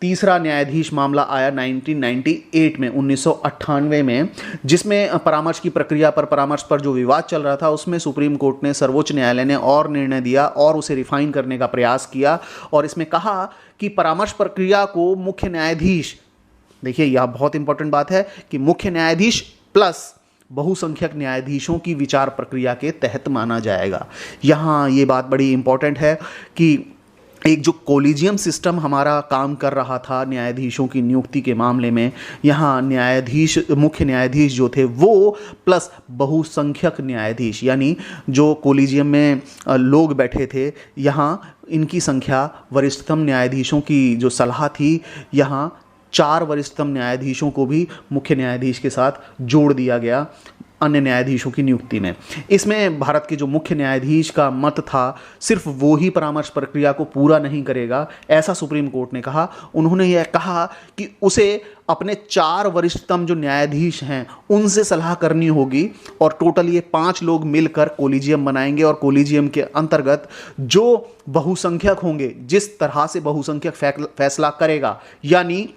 तीसरा न्यायाधीश मामला आया 1998 में, 1998 में, जिसमें परामर्श की प्रक्रिया पर, परामर्श पर जो विवाद चल रहा था, उसमें सुप्रीम कोर्ट ने, सर्वोच्च न्यायालय ने और निर्णय दिया और उसे रिफाइन करने का प्रयास किया और इसमें कहा कि परामर्श प्रक्रिया को मुख्य न्यायाधीश, देखिए यह बहुत इंपॉर्टेंट बात है कि मुख्य न्यायाधीश प्लस बहुसंख्यक न्यायाधीशों की विचार प्रक्रिया के तहत माना जाएगा। यहाँ ये बात बड़ी इंपॉर्टेंट है कि एक जो कोलिजियम सिस्टम हमारा काम कर रहा था न्यायाधीशों की नियुक्ति के मामले में, यहाँ न्यायाधीश, मुख्य न्यायाधीश जो थे वो प्लस बहुसंख्यक न्यायाधीश, यानी जो कोलिजियम में लोग बैठे थे, यहाँ इनकी संख्या वरिष्ठतम न्यायाधीशों की जो सलाह थी, यहाँ 4 वरिष्ठतम न्यायाधीशों को भी मुख्य न्यायाधीश के साथ जोड़ दिया गया अन्य न्यायाधीशों की नियुक्ति में। इसमें भारत के जो मुख्य न्यायाधीश का मत था, सिर्फ वो ही परामर्श प्रक्रिया को पूरा नहीं करेगा, ऐसा सुप्रीम कोर्ट ने कहा। उन्होंने यह कहा कि उसे अपने 4 वरिष्ठतम जो न्यायाधीश हैं उनसे सलाह करनी होगी और टोटल ये 5 लोग मिलकर कोलिजियम बनाएंगे और कोलिजियम के अंतर्गत जो बहुसंख्यक होंगे, जिस तरह से बहुसंख्यक फैसला करेगा, यानी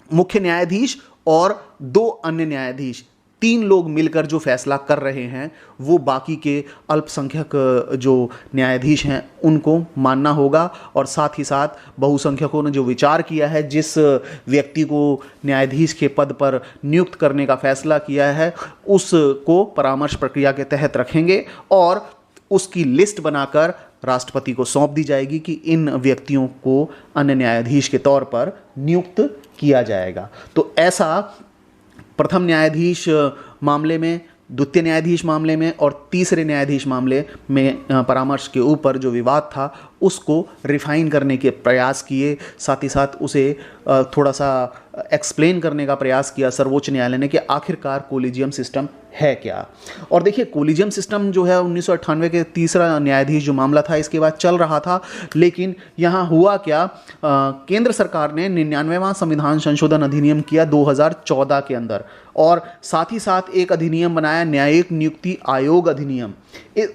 मुख्य न्यायाधीश और 2 अन्य न्यायाधीश, 3 लोग मिलकर जो फैसला कर रहे हैं, वो बाकी के अल्पसंख्यक जो न्यायाधीश हैं उनको मानना होगा। और साथ ही साथ बहुसंख्यकों ने जो विचार किया है, जिस व्यक्ति को न्यायाधीश के पद पर नियुक्त करने का फैसला किया है, उसको परामर्श प्रक्रिया के तहत रखेंगे और उसकी लिस्ट बनाकर राष्ट्रपति को सौंप दी जाएगी कि इन व्यक्तियों को अन्य न्यायाधीश के तौर पर नियुक्त किया जाएगा। तो ऐसा प्रथम न्यायाधीश मामले में, द्वितीय न्यायाधीश मामले में और तीसरे न्यायाधीश मामले में परामर्श के ऊपर जो विवाद था उसको रिफाइन करने के प्रयास किए, साथ ही साथ उसे थोड़ा सा एक्सप्लेन करने का प्रयास किया सर्वोच्च न्यायालय ने कि आखिरकार कोलिजियम सिस्टम है क्या। और देखिए कोलिजियम सिस्टम जो है 1998 के तीसरा न्यायाधीश जो मामला था इसके बाद चल रहा था, लेकिन यहाँ हुआ क्या, केंद्र सरकार ने 99वां संविधान संशोधन अधिनियम किया 2014 के अंदर और साथ ही साथ एक अधिनियम बनाया, न्यायिक नियुक्ति आयोग अधिनियम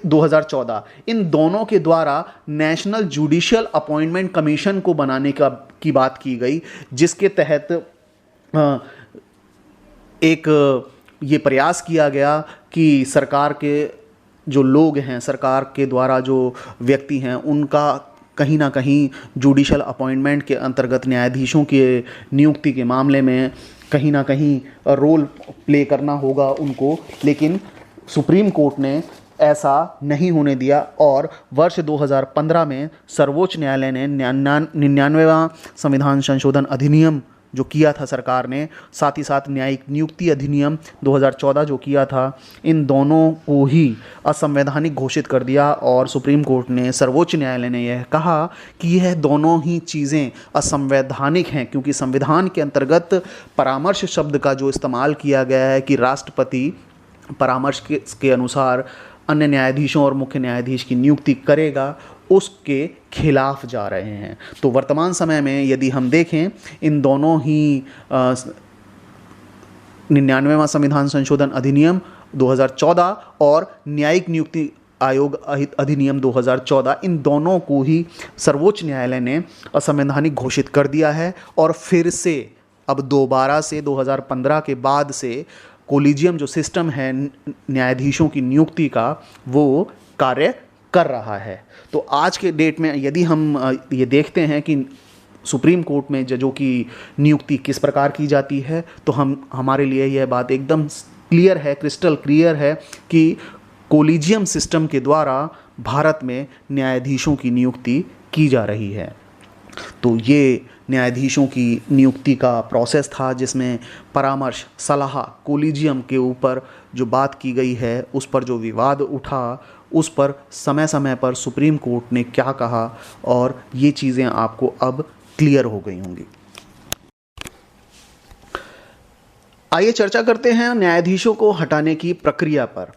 2014। इन दोनों के द्वारा नेशनल जुडिशियल अपॉइंटमेंट कमीशन को बनाने की बात की गई, जिसके तहत एक ये प्रयास किया गया कि सरकार के जो लोग हैं, सरकार के द्वारा जो व्यक्ति हैं, उनका कहीं ना कहीं जुडिशियल अपॉइंटमेंट के अंतर्गत न्यायाधीशों के नियुक्ति के मामले में कहीं ना कहीं रोल प्ले करना होगा उनको। लेकिन सुप्रीम कोर्ट ने ऐसा नहीं होने दिया और वर्ष 2015 में सर्वोच्च न्यायालय ने 99वां संविधान संशोधन अधिनियम जो किया था सरकार ने, साथ ही साथ न्यायिक नियुक्ति अधिनियम 2014 जो किया था, इन दोनों को ही असंवैधानिक घोषित कर दिया। और सुप्रीम कोर्ट ने, सर्वोच्च न्यायालय ने यह कहा कि यह दोनों ही चीज़ें असंवैधानिक हैं, क्योंकि संविधान के अंतर्गत परामर्श शब्द का जो इस्तेमाल किया गया है कि राष्ट्रपति परामर्श के अनुसार अन्य न्यायाधीशों और मुख्य न्यायाधीश की नियुक्ति करेगा, उसके खिलाफ जा रहे हैं। तो वर्तमान समय में यदि हम देखें, इन दोनों ही 99वां संविधान संशोधन अधिनियम 2014 और न्यायिक नियुक्ति आयोग अधिनियम 2014, इन दोनों को ही सर्वोच्च न्यायालय ने असंवैधानिक घोषित कर दिया है। और फिर से अब दोबारा से 2015 के बाद से कोलिजियम जो सिस्टम है न्यायाधीशों की नियुक्ति का, वो कार्य कर रहा है। तो आज के डेट में यदि हम ये देखते हैं कि सुप्रीम कोर्ट में जजों की नियुक्ति किस प्रकार की जाती है, तो हमारे लिए यह बात एकदम क्लियर है, क्रिस्टल क्लियर है कि कोलिजियम सिस्टम के द्वारा भारत में न्यायाधीशों की नियुक्ति की जा रही है। तो ये न्यायाधीशों की नियुक्ति का प्रोसेस था, जिसमें परामर्श, सलाह, कोलिजियम के ऊपर जो बात की गई है, उस पर जो विवाद उठा उस पर समय समय पर सुप्रीम कोर्ट ने क्या कहा, और ये चीज़ें आपको अब क्लियर हो गई होंगी। आइए चर्चा करते हैं न्यायाधीशों को हटाने की प्रक्रिया पर।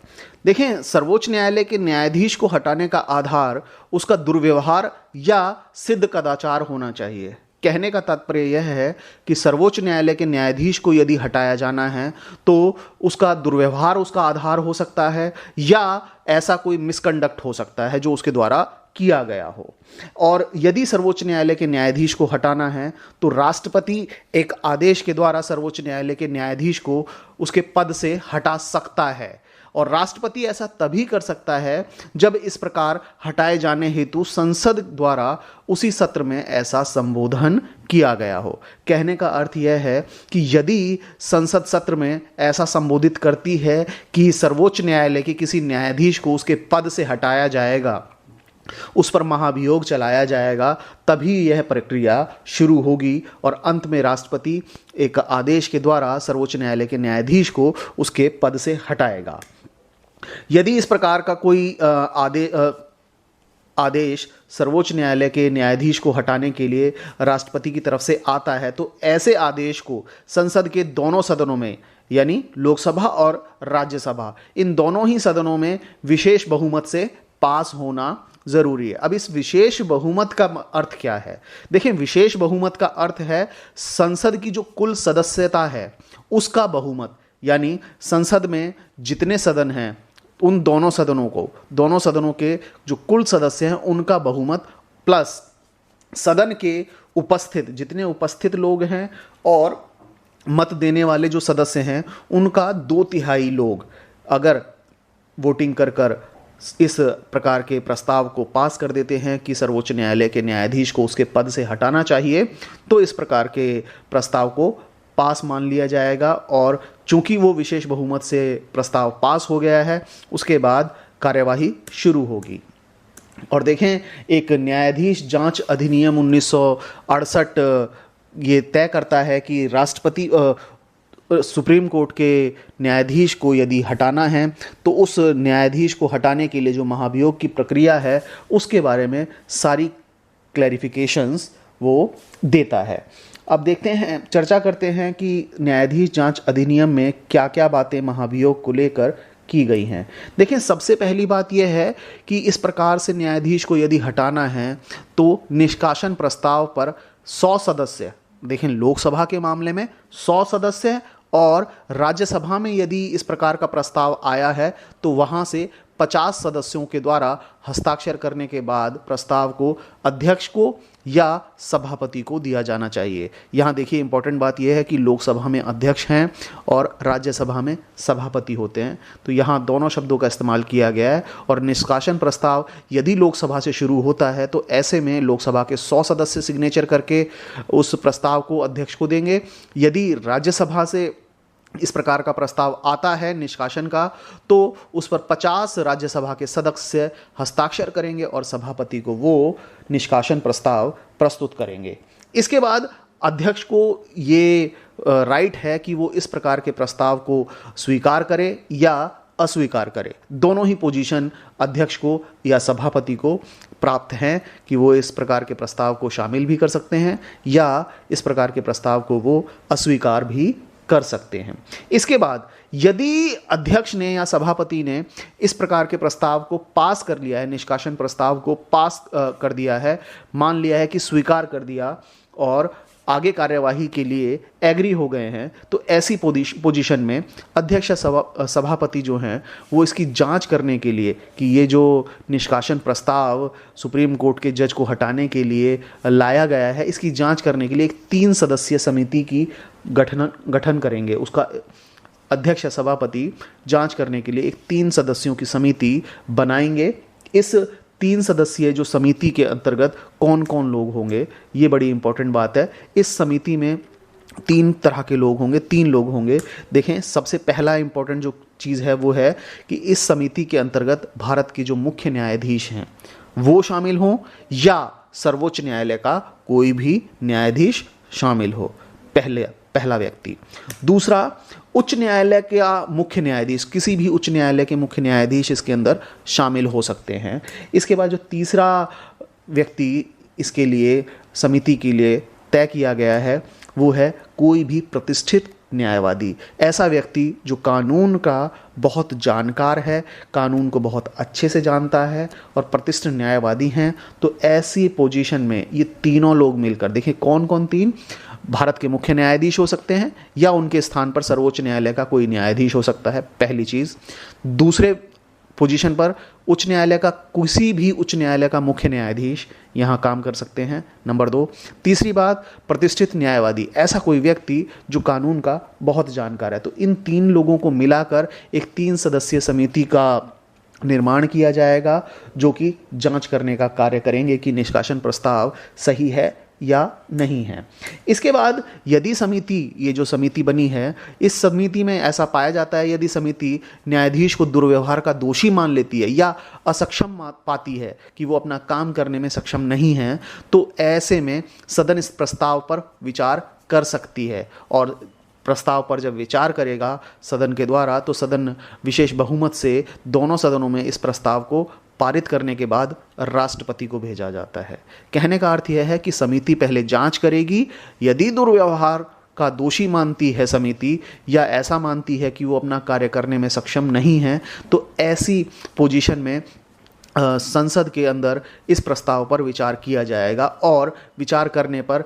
देखें, सर्वोच्च न्यायालय के न्यायाधीश को हटाने का आधार उसका दुर्व्यवहार या सिद्ध कदाचार होना चाहिए। कहने का तात्पर्य यह है कि सर्वोच्च न्यायालय के न्यायाधीश को यदि हटाया जाना है तो उसका दुर्व्यवहार उसका आधार हो सकता है, या ऐसा कोई मिसकंडक्ट हो सकता है जो उसके द्वारा किया गया हो। और यदि सर्वोच्च न्यायालय के न्यायाधीश को हटाना है तो राष्ट्रपति एक आदेश के द्वारा सर्वोच्च न्यायालय के न्यायाधीश को उसके पद से हटा सकता है, और राष्ट्रपति ऐसा तभी कर सकता है जब इस प्रकार हटाए जाने हेतु संसद द्वारा उसी सत्र में ऐसा संबोधन किया गया हो। कहने का अर्थ यह है कि यदि संसद सत्र में ऐसा संबोधित करती है कि सर्वोच्च न्यायालय के किसी न्यायाधीश को उसके पद से हटाया जाएगा, उस पर महाभियोग चलाया जाएगा, तभी यह प्रक्रिया शुरू होगी और अंत में राष्ट्रपति एक आदेश के द्वारा सर्वोच्च न्यायालय के न्यायाधीश को उसके पद से हटाएगा। यदि इस प्रकार का कोई आदेश सर्वोच्च न्यायालय के न्यायाधीश को हटाने के लिए राष्ट्रपति की तरफ से आता है तो ऐसे आदेश को संसद के दोनों सदनों में, यानी लोकसभा और राज्यसभा, इन दोनों ही सदनों में विशेष बहुमत से पास होना जरूरी है। अब इस विशेष बहुमत का अर्थ क्या है? देखिए, विशेष बहुमत का अर्थ है संसद की जो कुल सदस्यता है उसका बहुमत, यानी संसद में जितने सदन हैं उन दोनों सदनों के जो कुल सदस्य हैं उनका बहुमत, प्लस सदन के जितने उपस्थित लोग हैं और मत देने वाले जो सदस्य हैं उनका 2/3 लोग अगर वोटिंग कर इस प्रकार के प्रस्ताव को पास कर देते हैं कि सर्वोच्च न्यायालय के न्यायाधीश को उसके पद से हटाना चाहिए, तो इस प्रकार के प्रस्ताव को पास मान लिया जाएगा। और चूंकि वो विशेष बहुमत से प्रस्ताव पास हो गया है, उसके बाद कार्यवाही शुरू होगी। और देखें, एक न्यायाधीश जांच अधिनियम 1968 ये तय करता है कि राष्ट्रपति सुप्रीम कोर्ट के न्यायाधीश को यदि हटाना है तो उस न्यायाधीश को हटाने के लिए जो महाभियोग की प्रक्रिया है उसके बारे में सारी क्लैरिफिकेशंस वो देता है। अब देखते हैं, चर्चा करते हैं कि न्यायाधीश जांच अधिनियम में क्या क्या बातें महाभियोग को लेकर की गई हैं। देखिए, सबसे पहली बात यह है कि इस प्रकार से न्यायाधीश को यदि हटाना है तो निष्कासन प्रस्ताव पर 100 सदस्य, देखें लोकसभा के मामले में 100 सदस्य, और राज्यसभा में यदि इस प्रकार का प्रस्ताव आया है तो वहाँ से 50 सदस्यों के द्वारा हस्ताक्षर करने के बाद प्रस्ताव को अध्यक्ष को या सभापति को दिया जाना चाहिए। यहाँ देखिए, इंपॉर्टेंट बात यह है कि लोकसभा में अध्यक्ष हैं और राज्यसभा में सभापति होते हैं, तो यहाँ दोनों शब्दों का इस्तेमाल किया गया है। और निष्कासन प्रस्ताव यदि लोकसभा से शुरू होता है तो ऐसे में लोकसभा के 100 सदस्य सिग्नेचर करके उस प्रस्ताव को अध्यक्ष को देंगे। यदि राज्यसभा से इस प्रकार का प्रस्ताव आता है निष्कासन का, तो उस पर 50 राज्यसभा के सदस्य हस्ताक्षर करेंगे और सभापति को वो निष्कासन प्रस्ताव प्रस्तुत करेंगे। इसके बाद अध्यक्ष को ये राइट है कि वो इस प्रकार के प्रस्ताव को स्वीकार करे या अस्वीकार करे। दोनों ही पोजीशन अध्यक्ष को या सभापति को प्राप्त हैं कि वो इस प्रकार के प्रस्ताव को शामिल भी कर सकते हैं या इस प्रकार के प्रस्ताव को वो अस्वीकार भी कर सकते हैं। इसके बाद यदि अध्यक्ष ने या सभापति ने इस प्रकार के प्रस्ताव को पास कर लिया है, निष्कासन प्रस्ताव को पास कर दिया है, मान लिया है कि स्वीकार कर दिया और आगे कार्यवाही के लिए एग्री हो गए हैं, तो ऐसी पोजीशन में अध्यक्ष सभापति जो हैं वो इसकी जांच करने के लिए कि ये जो निष्कासन प्रस्ताव सुप्रीम कोर्ट के जज को हटाने के लिए लाया गया है, इसकी जांच करने के लिए एक 3 सदस्यीय समिति की गठन करेंगे। उसका अध्यक्ष सभापति जांच करने के लिए एक 3 सदस्यों की समिति बनाएंगे। इस 3 सदस्यीय जो समिति के अंतर्गत कौन कौन लोग होंगे, ये बड़ी इंपॉर्टेंट बात है। इस समिति में 3 तरह के लोग होंगे, 3 लोग होंगे। देखें, सबसे पहला इंपॉर्टेंट जो चीज़ है वो है कि इस समिति के अंतर्गत भारत के जो मुख्य न्यायाधीश हैं वो शामिल हों या सर्वोच्च न्यायालय का कोई भी न्यायाधीश शामिल हो, पहला व्यक्ति। दूसरा, उच्च न्यायालय का मुख्य न्यायाधीश, किसी भी उच्च न्यायालय के मुख्य न्यायाधीश इसके अंदर शामिल हो सकते हैं। इसके बाद जो तीसरा व्यक्ति इसके लिए, समिति के लिए तय किया गया है, वो है कोई भी प्रतिष्ठित न्यायवादी। ऐसा व्यक्ति जो कानून का बहुत जानकार है, कानून को बहुत अच्छे से जानता है और प्रतिष्ठित न्यायवादी हैं। तो ऐसी पोजीशन में ये तीनों लोग मिलकर, देखिए कौन कौन तीन, भारत के मुख्य न्यायाधीश हो सकते हैं या उनके स्थान पर सर्वोच्च न्यायालय का कोई न्यायाधीश हो सकता है, पहली चीज़। दूसरे पोजीशन पर उच्च न्यायालय का, किसी भी उच्च न्यायालय का मुख्य न्यायाधीश यहाँ काम कर सकते हैं, नंबर 2। तीसरी बात, प्रतिष्ठित न्यायवादी, ऐसा कोई व्यक्ति जो कानून का बहुत जानकार है। तो इन तीन लोगों को मिलाकर एक 3 सदस्यीय समिति का निर्माण किया जाएगा, जो कि जांच करने का कार्य करेंगे कि निष्कासन प्रस्ताव सही है या नहीं है। इसके बाद यदि समिति, ये जो समिति बनी है, इस समिति में ऐसा पाया जाता है, यदि समिति न्यायाधीश को दुर्व्यवहार का दोषी मान लेती है या असक्षम पाती है कि वो अपना काम करने में सक्षम नहीं है, तो ऐसे में सदन इस प्रस्ताव पर विचार कर सकती है। और प्रस्ताव पर जब विचार करेगा सदन के द्वारा, तो सदन विशेष बहुमत से दोनों सदनों में इस प्रस्ताव को पारित करने के बाद राष्ट्रपति को भेजा जाता है। कहने का अर्थ यह है कि समिति पहले जांच करेगी, यदि दुर्व्यवहार का दोषी मानती है समिति या ऐसा मानती है कि वो अपना कार्य करने में सक्षम नहीं है, तो ऐसी पोजीशन में संसद के अंदर इस प्रस्ताव पर विचार किया जाएगा। और विचार करने पर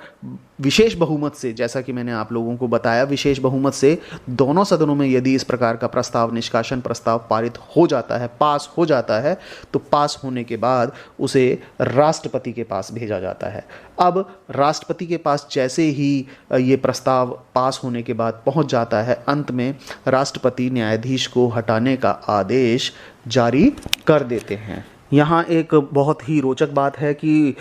विशेष बहुमत से, जैसा कि मैंने आप लोगों को बताया, विशेष बहुमत से दोनों सदनों में यदि इस प्रकार का प्रस्ताव, निष्कासन प्रस्ताव पारित हो जाता है, पास हो जाता है, तो पास होने के बाद उसे राष्ट्रपति के पास भेजा जाता है। अब राष्ट्रपति के पास जैसे ही ये प्रस्ताव पास होने के बाद पहुंच जाता है, अंत में राष्ट्रपति न्यायाधीश को हटाने का आदेश जारी कर देते हैं। यहाँ एक बहुत ही रोचक बात है कि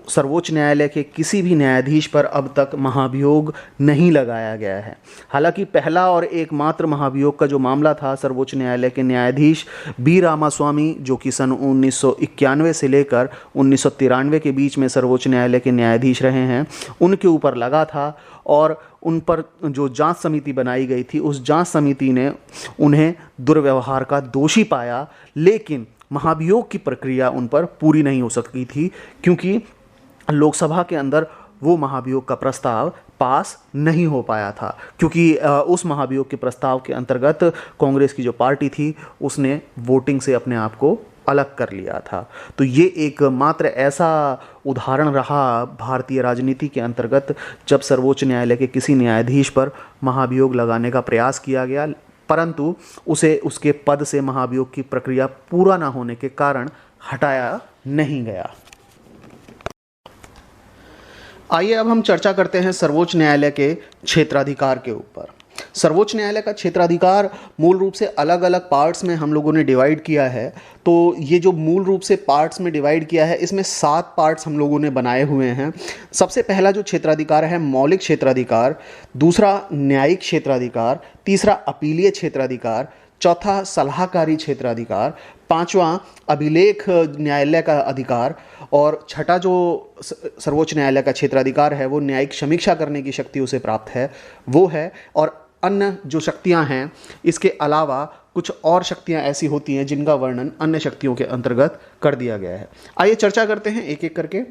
सर्वोच्च न्यायालय के किसी भी न्यायाधीश पर अब तक महाभियोग नहीं लगाया गया है। हालांकि पहला और एकमात्र महाभियोग का जो मामला था, सर्वोच्च न्यायालय के न्यायाधीश बी रामास्वामी, जो कि सन 1991 से लेकर 1993 के बीच में सर्वोच्च न्यायालय के न्यायाधीश रहे हैं, उनके ऊपर लगा था। और उन पर जो जांच समिति बनाई गई थी, उस जांच समिति ने उन्हें दुर्व्यवहार का दोषी पाया, लेकिन महाभियोग की प्रक्रिया उन पर पूरी नहीं हो सकी थी, क्योंकि लोकसभा के अंदर वो महाभियोग का प्रस्ताव पास नहीं हो पाया था। क्योंकि उस महाभियोग के प्रस्ताव के अंतर्गत कांग्रेस की जो पार्टी थी, उसने वोटिंग से अपने आप को अलग कर लिया था। तो ये एक मात्र ऐसा उदाहरण रहा भारतीय राजनीति के अंतर्गत, जब सर्वोच्च न्यायालय के किसी न्यायाधीश पर महाभियोग लगाने का प्रयास किया गया, परंतु उसे उसके पद से महाभियोग की प्रक्रिया पूरा ना होने के कारण हटाया नहीं गया। आइए अब हम चर्चा करते हैं सर्वोच्च न्यायालय के क्षेत्राधिकार के ऊपर। सर्वोच्च न्यायालय का क्षेत्राधिकार मूल रूप से अलग अलग पार्ट्स में हम लोगों ने डिवाइड किया है। तो ये जो मूल रूप से पार्ट्स में डिवाइड किया है, इसमें 7 पार्ट्स हम लोगों ने बनाए हुए हैं। सबसे पहला जो क्षेत्राधिकार है, मौलिक क्षेत्राधिकार। दूसरा न्यायिक क्षेत्राधिकार। तीसरा अपीलीय क्षेत्राधिकार। चौथा सलाहकारी क्षेत्राधिकार। पांचवा अभिलेख न्यायालय का अधिकार। और छठा जो सर्वोच्च न्यायालय का क्षेत्राधिकार है, वो न्यायिक समीक्षा करने की शक्ति उसे प्राप्त है, वो है। और अन्य जो शक्तियां हैं, इसके अलावा कुछ और शक्तियां ऐसी होती हैं जिनका वर्णन अन्य शक्तियों के अंतर्गत कर दिया गया है। आइए चर्चा करते हैं एक एक करके।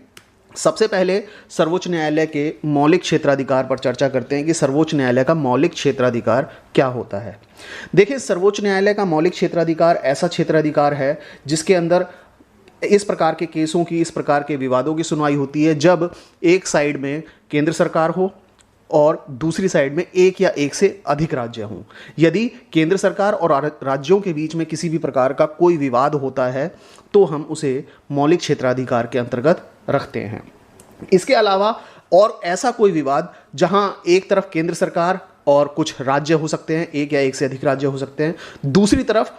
सबसे पहले सर्वोच्च न्यायालय के मौलिक क्षेत्राधिकार पर चर्चा करते हैं कि सर्वोच्च न्यायालय का मौलिक क्षेत्राधिकार क्या होता है। देखिए, सर्वोच्च न्यायालय का मौलिक क्षेत्राधिकार ऐसा क्षेत्राधिकार है जिसके अंदर इस प्रकार के केसों की, इस प्रकार के विवादों की सुनवाई होती है जब एक साइड में केंद्र सरकार हो और दूसरी साइड में एक या एक से अधिक राज्य हों। यदि केंद्र सरकार और राज्यों के बीच में किसी भी प्रकार का कोई विवाद होता है, तो हम उसे मौलिक क्षेत्राधिकार के अंतर्गत रखते हैं। इसके अलावा और ऐसा कोई विवाद जहां एक तरफ केंद्र सरकार और कुछ राज्य हो सकते हैं, एक या एक से अधिक राज्य हो सकते हैं, दूसरी तरफ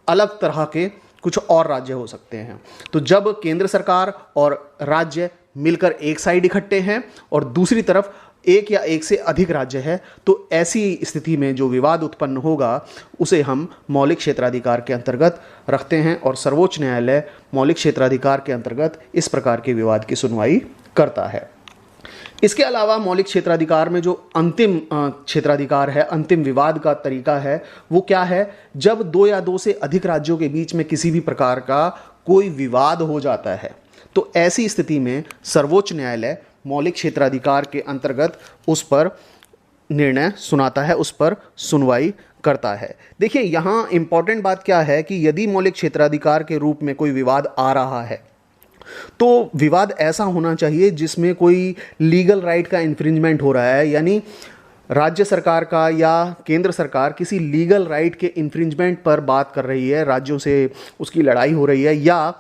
अलग तरह के कुछ और राज्य हो सकते हैं। तो जब केंद्र सरकार और राज्य मिलकर एक साइड इकट्ठे हैं और दूसरी तरफ एक या एक से अधिक राज्य है, तो ऐसी स्थिति में जो विवाद उत्पन्न होगा उसे हम मौलिक क्षेत्राधिकार के अंतर्गत रखते हैं। और सर्वोच्च न्यायालय मौलिक क्षेत्राधिकार के अंतर्गत इस प्रकार के विवाद की सुनवाई करता है। इसके अलावा मौलिक क्षेत्राधिकार में जो अंतिम क्षेत्राधिकार है, अंतिम विवाद का तरीका है, वो क्या है? जब दो या दो से अधिक राज्यों के बीच में किसी भी प्रकार का कोई विवाद हो जाता है, तो ऐसी स्थिति में सर्वोच्च न्यायालय मौलिक क्षेत्राधिकार के अंतर्गत उस पर निर्णय सुनाता है, उस पर सुनवाई करता है। देखिए, यहाँ इंपॉर्टेंट बात क्या है कि यदि मौलिक क्षेत्राधिकार के रूप में कोई विवाद आ रहा है, तो विवाद ऐसा होना चाहिए जिसमें कोई लीगल राइट का इन्फ्रिंजमेंट हो रहा है, यानी राज्य सरकार का या केंद्र सरकार किसी लीगल राइट के इन्फ्रिंजमेंट पर बात कर रही है, राज्यों से उसकी लड़ाई हो रही है, या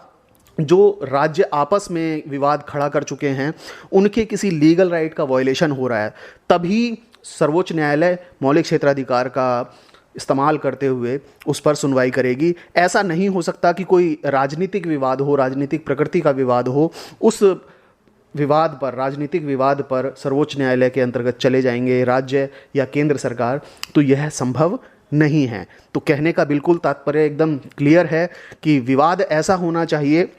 जो राज्य आपस में विवाद खड़ा कर चुके हैं उनके किसी लीगल राइट का वायलेशन हो रहा है, तभी सर्वोच्च न्यायालय मौलिक क्षेत्राधिकार का इस्तेमाल करते हुए उस पर सुनवाई करेगी। ऐसा नहीं हो सकता कि कोई राजनीतिक विवाद हो, राजनीतिक प्रकृति का विवाद हो, उस विवाद पर, राजनीतिक विवाद पर सर्वोच्च न्यायालय के अंतर्गत चले जाएंगे राज्य या केंद्र सरकार, तो यह संभव नहीं है। तो कहने का बिल्कुल तात्पर्य एकदम क्लियर है कि विवाद ऐसा होना चाहिए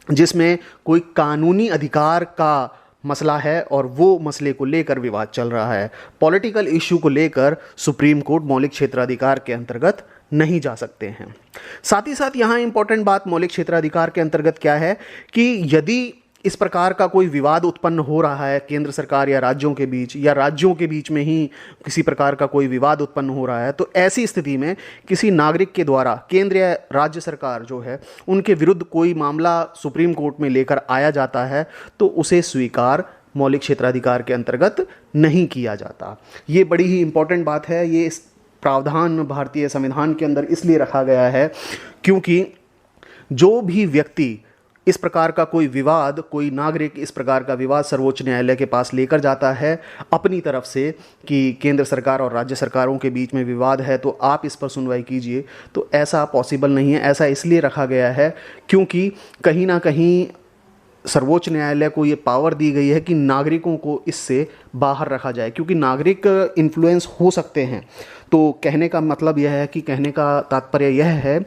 जिसमें कोई कानूनी अधिकार का मसला है और वो मसले को लेकर विवाद चल रहा है। पॉलिटिकल इश्यू को लेकर सुप्रीम कोर्ट मौलिक क्षेत्राधिकार के अंतर्गत नहीं जा सकते हैं। साथ ही साथ यहाँ इंपॉर्टेंट बात मौलिक क्षेत्राधिकार के अंतर्गत क्या है कि यदि इस प्रकार का कोई विवाद उत्पन्न हो रहा है केंद्र सरकार या राज्यों के बीच, या राज्यों के बीच में ही किसी प्रकार का कोई विवाद उत्पन्न हो रहा है, तो ऐसी स्थिति में किसी नागरिक के द्वारा केंद्र या राज्य सरकार जो है उनके विरुद्ध कोई मामला सुप्रीम कोर्ट में लेकर आया जाता है, तो उसे स्वीकार मौलिक क्षेत्राधिकार के अंतर्गत नहीं किया जाता। ये बड़ी ही इंपॉर्टेंट बात है। ये इस प्रावधान भारतीय संविधान के अंदर इसलिए रखा गया है क्योंकि जो भी व्यक्ति इस प्रकार का कोई विवाद, कोई नागरिक इस प्रकार का विवाद सर्वोच्च न्यायालय के पास लेकर जाता है अपनी तरफ से कि केंद्र सरकार और राज्य सरकारों के बीच में विवाद है तो आप इस पर सुनवाई कीजिए, तो ऐसा पॉसिबल नहीं है। ऐसा इसलिए रखा गया है क्योंकि कहीं ना कहीं सर्वोच्च न्यायालय को ये पावर दी गई है कि नागरिकों को इससे बाहर रखा जाए, क्योंकि नागरिक इन्फ्लुएंस हो सकते हैं। तो कहने का मतलब यह है कि, कहने का तात्पर्य यह है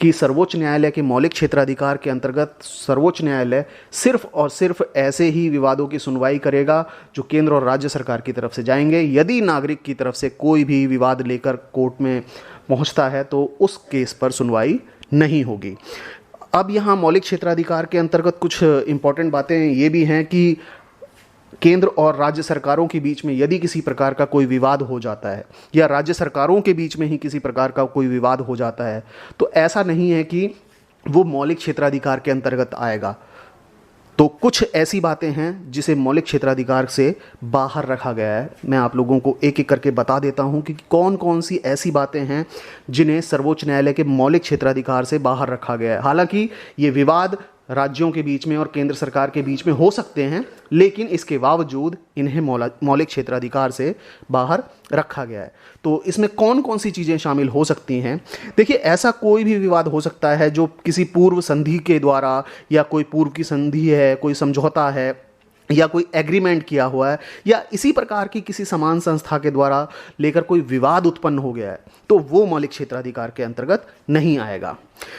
कि सर्वोच्च न्यायालय के मौलिक क्षेत्राधिकार के अंतर्गत सर्वोच्च न्यायालय सिर्फ और सिर्फ ऐसे ही विवादों की सुनवाई करेगा जो केंद्र और राज्य सरकार की तरफ से जाएंगे। यदि नागरिक की तरफ से कोई भी विवाद लेकर कोर्ट में पहुंचता है तो उस केस पर सुनवाई नहीं होगी। अब यहाँ मौलिक क्षेत्राधिकार के अंतर्गत कुछ इंपॉर्टेंट बातें ये भी हैं कि केंद्र और राज्य सरकारों के बीच में यदि किसी प्रकार का कोई विवाद हो जाता है, या राज्य सरकारों के बीच में ही किसी प्रकार का कोई विवाद हो जाता है, तो ऐसा नहीं है कि वो मौलिक क्षेत्राधिकार के अंतर्गत आएगा। तो कुछ ऐसी बातें हैं जिसे मौलिक क्षेत्राधिकार से बाहर रखा गया है। मैं आप लोगों को एक एक करके बता देता हूं कि कौन कौन सी ऐसी बातें हैं जिन्हें सर्वोच्च न्यायालय के मौलिक क्षेत्राधिकार से बाहर रखा गया है। हालांकि ये विवाद राज्यों के बीच में और केंद्र सरकार के बीच में हो सकते हैं, लेकिन इसके बावजूद इन्हें मौलिक क्षेत्राधिकार से बाहर रखा गया है। तो इसमें कौन कौन सी चीज़ें शामिल हो सकती हैं? देखिए, ऐसा कोई भी विवाद हो सकता है जो किसी पूर्व संधि के द्वारा, या कोई पूर्व की संधि है, कोई समझौता है, या कोई एग्रीमेंट किया हुआ है, या इसी प्रकार की किसी समान संस्था के द्वारा लेकर कोई विवाद उत्पन्न हो गया है, तो वो मौलिक क्षेत्राधिकार के अंतर्गत नहीं आएगा।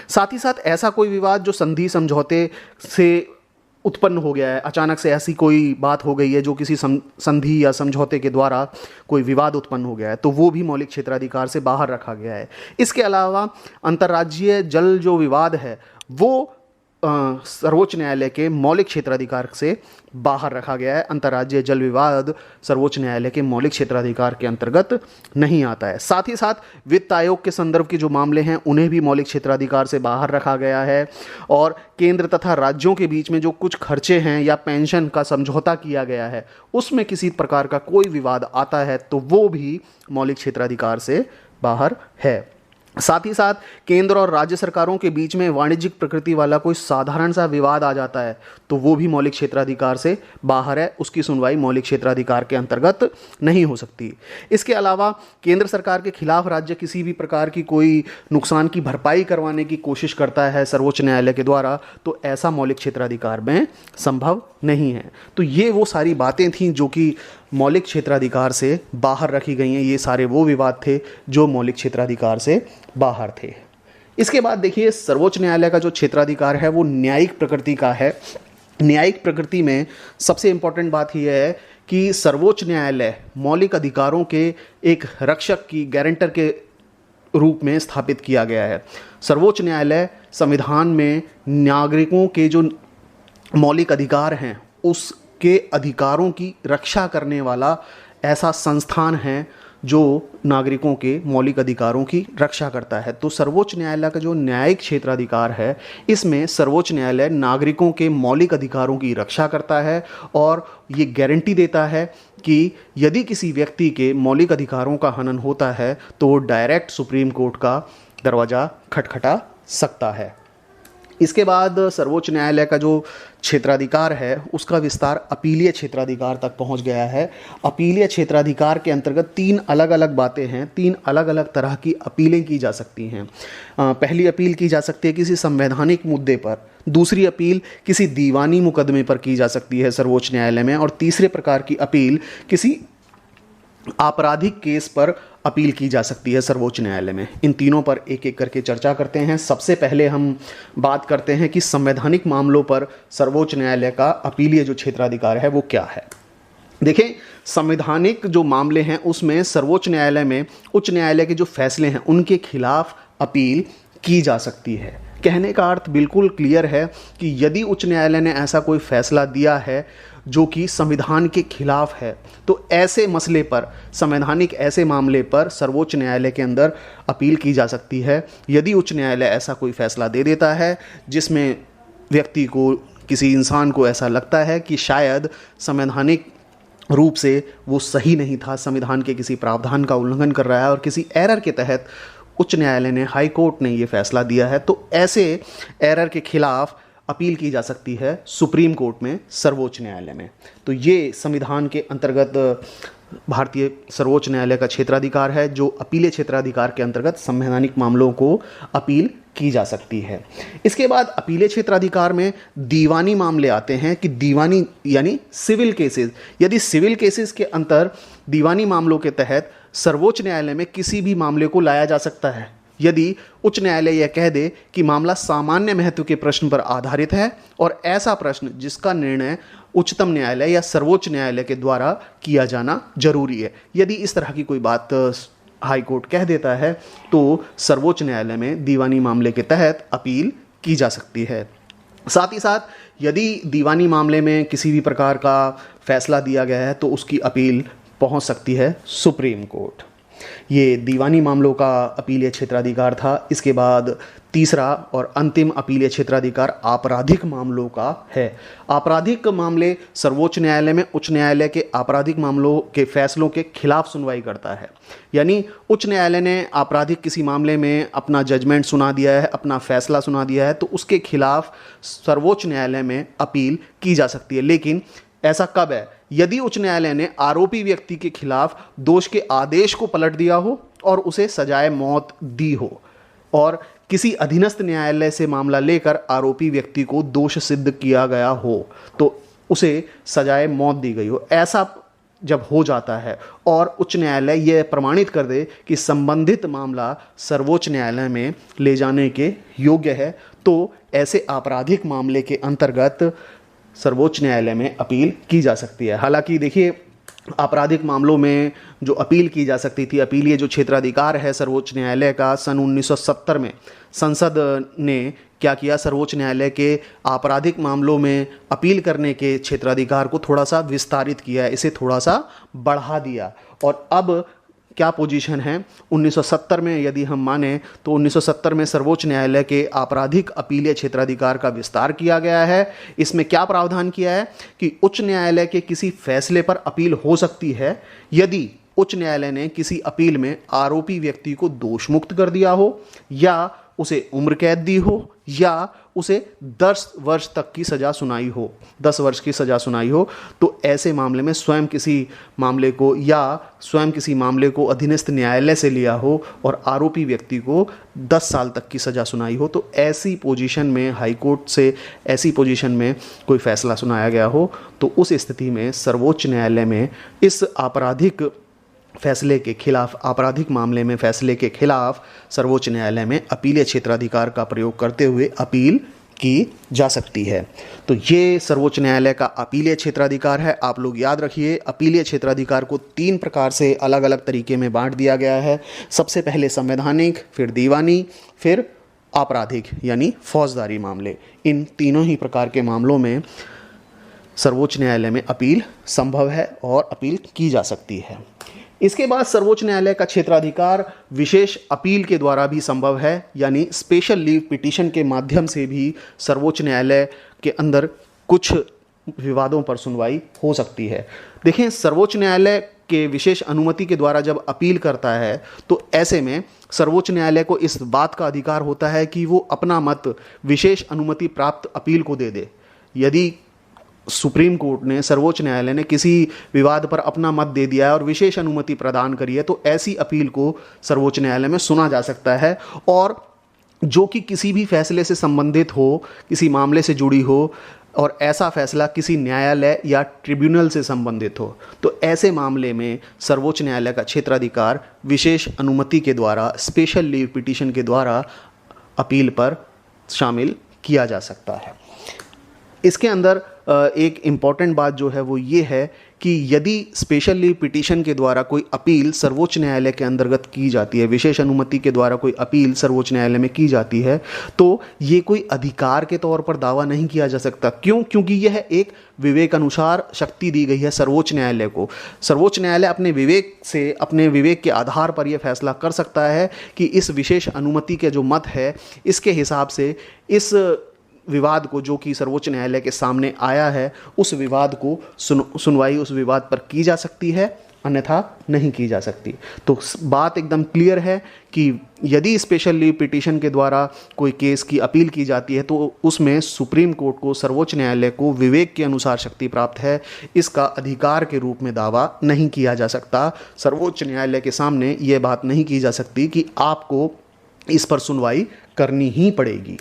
साथ ही साथ ऐसा कोई विवाद जो संधि समझौते से उत्पन्न हो गया है, अचानक से ऐसी कोई बात हो गई है जो किसी संधि या समझौते के द्वारा कोई विवाद उत्पन्न हो गया है, तो वो भी मौलिक क्षेत्राधिकार से बाहर रखा गया है। इसके अलावा अंतर्राज्यीय जल जो विवाद है वो सर्वोच्च न्यायालय के मौलिक क्षेत्राधिकार से बाहर रखा गया है। अंतर्राज्यीय जल विवाद सर्वोच्च न्यायालय के मौलिक क्षेत्राधिकार के अंतर्गत नहीं आता है। साथ ही साथ वित्त आयोग के संदर्भ के जो मामले हैं उन्हें भी मौलिक क्षेत्राधिकार से बाहर रखा गया है। और केंद्र तथा राज्यों के बीच में जो कुछ खर्चे हैं या पेंशन का समझौता किया गया है, उसमें किसी प्रकार का कोई विवाद आता है तो वो भी मौलिक क्षेत्राधिकार से बाहर है। साथ ही साथ केंद्र और राज्य सरकारों के बीच में वाणिज्यिक प्रकृति वाला कोई साधारण सा विवाद आ जाता है तो वो भी मौलिक क्षेत्राधिकार से बाहर है, उसकी सुनवाई मौलिक क्षेत्राधिकार के अंतर्गत नहीं हो सकती। इसके अलावा केंद्र सरकार के खिलाफ राज्य किसी भी प्रकार की कोई नुकसान की भरपाई करवाने की कोशिश करता है सर्वोच्च न्यायालय के द्वारा, तो ऐसा मौलिक क्षेत्राधिकार में संभव नहीं है। तो ये वो सारी बातें थीं जो कि मौलिक क्षेत्राधिकार से बाहर रखी गई हैं। ये सारे वो विवाद थे जो मौलिक क्षेत्राधिकार से बाहर थे। इसके बाद देखिए, सर्वोच्च न्यायालय का जो क्षेत्राधिकार है वो न्यायिक प्रकृति का है। न्यायिक प्रकृति में सबसे इंपॉर्टेंट बात यह है कि सर्वोच्च न्यायालय मौलिक अधिकारों के एक रक्षक की गारंटर के रूप में स्थापित किया गया है। सर्वोच्च न्यायालय संविधान में नागरिकों के जो मौलिक अधिकार हैं उसके अधिकारों की रक्षा करने वाला ऐसा संस्थान है जो नागरिकों के मौलिक अधिकारों की रक्षा करता है। तो सर्वोच्च न्यायालय का जो न्यायिक क्षेत्राधिकार है, इसमें सर्वोच्च न्यायालय नागरिकों के मौलिक अधिकारों की रक्षा करता है और ये गारंटी देता है कि यदि किसी व्यक्ति के मौलिक अधिकारों का हनन होता है तो वो डायरेक्ट सुप्रीम कोर्ट का दरवाज़ा खटखटा सकता है। इसके बाद सर्वोच्च न्यायालय का जो क्षेत्राधिकार है उसका विस्तार अपीलीय क्षेत्राधिकार तक पहुंच गया है। अपीलीय क्षेत्राधिकार के अंतर्गत 3 अलग अलग बातें हैं, 3 अलग अलग तरह की अपीलें की जा सकती हैं। पहली अपील की जा सकती है किसी संवैधानिक मुद्दे पर, दूसरी अपील किसी दीवानी मुकदमे पर की जा सकती है सर्वोच्च न्यायालय में, और तीसरे प्रकार की अपील किसी आपराधिक केस पर अपील की जा सकती है सर्वोच्च न्यायालय में। इन तीनों पर एक एक करके चर्चा करते हैं। सबसे पहले हम बात करते हैं कि संवैधानिक मामलों पर सर्वोच्च न्यायालय का अपीलीय जो क्षेत्राधिकार है वो क्या है। देखें, संवैधानिक जो मामले हैं उसमें सर्वोच्च न्यायालय में उच्च न्यायालय के जो फैसले हैं उनके खिलाफ अपील की जा सकती है। कहने का अर्थ बिल्कुल क्लियर है कि यदि उच्च न्यायालय ने ऐसा कोई फैसला दिया है जो कि संविधान के खिलाफ है तो ऐसे मसले पर, संवैधानिक ऐसे मामले पर सर्वोच्च न्यायालय के अंदर अपील की जा सकती है। यदि उच्च न्यायालय ऐसा कोई फैसला दे देता है जिसमें व्यक्ति को, किसी इंसान को ऐसा लगता है कि शायद संवैधानिक रूप से वो सही नहीं था, संविधान के किसी प्रावधान का उल्लंघन कर रहा है और किसी एरर के तहत उच्च न्यायालय ने, हाई कोर्ट ने ये फैसला दिया है, तो ऐसे एरर के खिलाफ अपील की जा सकती है सुप्रीम कोर्ट में, सर्वोच्च न्यायालय में। तो ये संविधान के अंतर्गत भारतीय सर्वोच्च न्यायालय का क्षेत्राधिकार है जो अपीलीय क्षेत्राधिकार के अंतर्गत संवैधानिक मामलों को अपील की जा सकती है। इसके बाद अपीलीय क्षेत्राधिकार में दीवानी मामले आते हैं कि दीवानी यानी सिविल केसेस। यदि सिविल केसेस के अंतर दीवानी मामलों के तहत सर्वोच्च न्यायालय में किसी भी मामले को लाया जा सकता है। यदि उच्च न्यायालय यह कह दे कि मामला सामान्य महत्व के प्रश्न पर आधारित है और ऐसा प्रश्न जिसका निर्णय उच्चतम न्यायालय या सर्वोच्च न्यायालय के द्वारा किया जाना जरूरी है, यदि इस तरह की कोई बात हाई कोर्ट कह देता है तो सर्वोच्च न्यायालय में दीवानी मामले के तहत अपील की जा सकती है। साथ ही साथ यदि दीवानी मामले में किसी भी प्रकार का फैसला दिया गया है तो उसकी अपील पहुंच सकती है सुप्रीम कोर्ट। ये दीवानी मामलों का अपीलीय क्षेत्राधिकार था। इसके बाद तीसरा और अंतिम अपीलीय क्षेत्राधिकार आपराधिक मामलों का है। आपराधिक मामले सर्वोच्च न्यायालय में उच्च न्यायालय के आपराधिक मामलों के फैसलों के खिलाफ सुनवाई करता है। यानी उच्च न्यायालय ने आपराधिक किसी मामले में अपना जजमेंट सुना दिया है, अपना फैसला सुना दिया है, तो उसके खिलाफ सर्वोच्च न्यायालय में अपील की जा सकती है। लेकिन ऐसा कब है? यदि उच्च न्यायालय ने आरोपी व्यक्ति के खिलाफ दोष के आदेश को पलट दिया हो और उसे सजाए मौत दी हो और किसी अधीनस्थ न्यायालय से मामला लेकर आरोपी व्यक्ति को दोष सिद्ध किया गया हो तो उसे सजाए मौत दी गई हो। ऐसा जब हो जाता है और उच्च न्यायालय यह प्रमाणित कर दे कि संबंधित मामला सर्वोच्च न्यायालय में ले जाने के योग्य है, तो ऐसे आपराधिक मामले के अंतर्गत सर्वोच्च न्यायालय में अपील की जा सकती है। हालांकि देखिए, आपराधिक मामलों में जो अपील की जा सकती थी, अपीलीय जो क्षेत्राधिकार है सर्वोच्च न्यायालय का, सन 1970 में संसद ने क्या किया, सर्वोच्च न्यायालय के आपराधिक मामलों में अपील करने के क्षेत्राधिकार को थोड़ा सा विस्तारित किया, इसे थोड़ा सा बढ़ा दिया। और अब क्या पोजीशन है 1970 में, यदि हम माने तो 1970 में सर्वोच्च न्यायालय के आपराधिक अपीलीय क्षेत्राधिकार का विस्तार किया गया है। इसमें क्या प्रावधान किया है कि उच्च न्यायालय के किसी फैसले पर अपील हो सकती है यदि उच्च न्यायालय ने किसी अपील में आरोपी व्यक्ति को दोष मुक्त कर दिया हो या उसे उम्र कैद दी हो या उसे 10 वर्ष तक की सज़ा सुनाई हो, 10 वर्ष की सज़ा सुनाई हो। तो ऐसे मामले में स्वयं किसी मामले को अधीनस्थ न्यायालय से लिया हो और आरोपी व्यक्ति को 10 साल तक की सज़ा सुनाई हो, तो ऐसी पोजीशन में हाई कोर्ट से ऐसी पोजीशन में कोई फैसला सुनाया गया हो तो उस स्थिति में सर्वोच्च न्यायालय में इस आपराधिक फैसले के खिलाफ, आपराधिक मामले में फैसले के खिलाफ सर्वोच्च न्यायालय में अपीलीय क्षेत्राधिकार का प्रयोग करते हुए अपील की जा सकती है। तो ये सर्वोच्च न्यायालय का अपीलीय क्षेत्राधिकार है। आप लोग याद रखिए, अपीलीय क्षेत्राधिकार को 3 प्रकार से अलग अलग तरीके में बांट दिया गया है। सबसे पहले संवैधानिक, फिर दीवानी, फिर आपराधिक यानी फौजदारी मामले। इन तीनों ही प्रकार के मामलों में सर्वोच्च न्यायालय में अपील संभव है और अपील की जा सकती है। इसके बाद सर्वोच्च न्यायालय का क्षेत्राधिकार विशेष अपील के द्वारा भी संभव है, यानी स्पेशल लीव पिटीशन के माध्यम से भी सर्वोच्च न्यायालय के अंदर कुछ विवादों पर सुनवाई हो सकती है। देखें, सर्वोच्च न्यायालय के विशेष अनुमति के द्वारा जब अपील करता है तो ऐसे में सर्वोच्च न्यायालय को इस बात का अधिकार होता है कि वो अपना मत विशेष अनुमति प्राप्त अपील को दे दे। यदि सुप्रीम कोर्ट ने, सर्वोच्च न्यायालय ने किसी विवाद पर अपना मत दे दिया है और विशेष अनुमति प्रदान करी है, तो ऐसी अपील को सर्वोच्च न्यायालय में सुना जा सकता है, और जो कि किसी भी फैसले से संबंधित हो, किसी मामले से जुड़ी हो, और ऐसा फैसला किसी न्यायालय या ट्रिब्यूनल से संबंधित हो, तो ऐसे मामले में सर्वोच्च न्यायालय का क्षेत्राधिकार विशेष अनुमति के द्वारा, स्पेशल लीव पिटीशन के द्वारा अपील पर शामिल किया जा सकता है। इसके अंदर एक इम्पॉर्टेंट बात जो है वो ये है कि यदि स्पेशल लीव पिटीशन के द्वारा कोई अपील सर्वोच्च न्यायालय के अंतर्गत की जाती है, विशेष अनुमति के द्वारा कोई अपील सर्वोच्च न्यायालय में की जाती है, तो ये कोई अधिकार के तौर पर दावा नहीं किया जा सकता। क्यों? क्योंकि यह एक विवेक अनुसार शक्ति दी गई है सर्वोच्च न्यायालय को। सर्वोच्च न्यायालय अपने विवेक से, अपने विवेक के आधार पर यह फैसला कर सकता है कि इस विशेष अनुमति के जो मत है, इसके हिसाब से इस विवाद को, जो कि सर्वोच्च न्यायालय के सामने आया है, उस विवाद को सुनवाई उस विवाद पर की जा सकती है, अन्यथा नहीं की जा सकती। तो बात एकदम क्लियर है कि यदि स्पेशल लीव पिटीशन के द्वारा कोई केस की अपील की जाती है तो उसमें सुप्रीम कोर्ट को, सर्वोच्च न्यायालय को विवेक के अनुसार शक्ति प्राप्त है। इसका अधिकार के रूप में दावा नहीं किया जा सकता। सर्वोच्च न्यायालय के सामने ये बात नहीं की जा सकती कि आपको इस पर सुनवाई करनी ही पड़ेगी।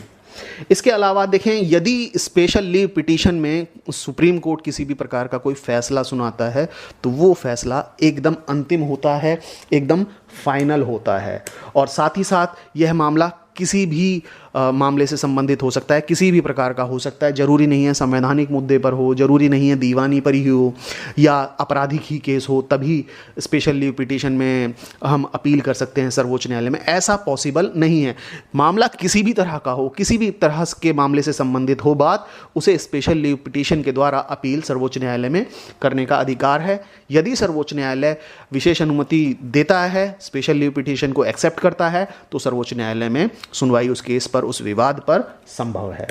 इसके अलावा देखें, यदि स्पेशल लीव पिटीशन में सुप्रीम कोर्ट किसी भी प्रकार का कोई फैसला सुनाता है तो वो फैसला एकदम अंतिम होता है, एकदम फाइनल होता है, और साथ ही साथ यह मामला किसी भी मामले से संबंधित हो सकता है, किसी भी प्रकार का हो सकता है। जरूरी नहीं है संवैधानिक मुद्दे पर हो, जरूरी नहीं है दीवानी पर ही हो, या आपराधिक ही केस हो, तभी स्पेशल लीव पिटीशन में हम अपील कर सकते हैं सर्वोच्च न्यायालय में। ऐसा पॉसिबल नहीं है। मामला किसी भी तरह का हो, किसी भी तरह के मामले से संबंधित हो बात, उसे स्पेशल लीव पिटीशन के द्वारा अपील सर्वोच्च न्यायालय में करने का अधिकार है। यदि सर्वोच्च न्यायालय विशेष अनुमति देता है, स्पेशल लीव पिटीशन को एक्सेप्ट करता है, तो सर्वोच्च न्यायालय में सुनवाई उस केस पर, उस विवाद पर संभव है।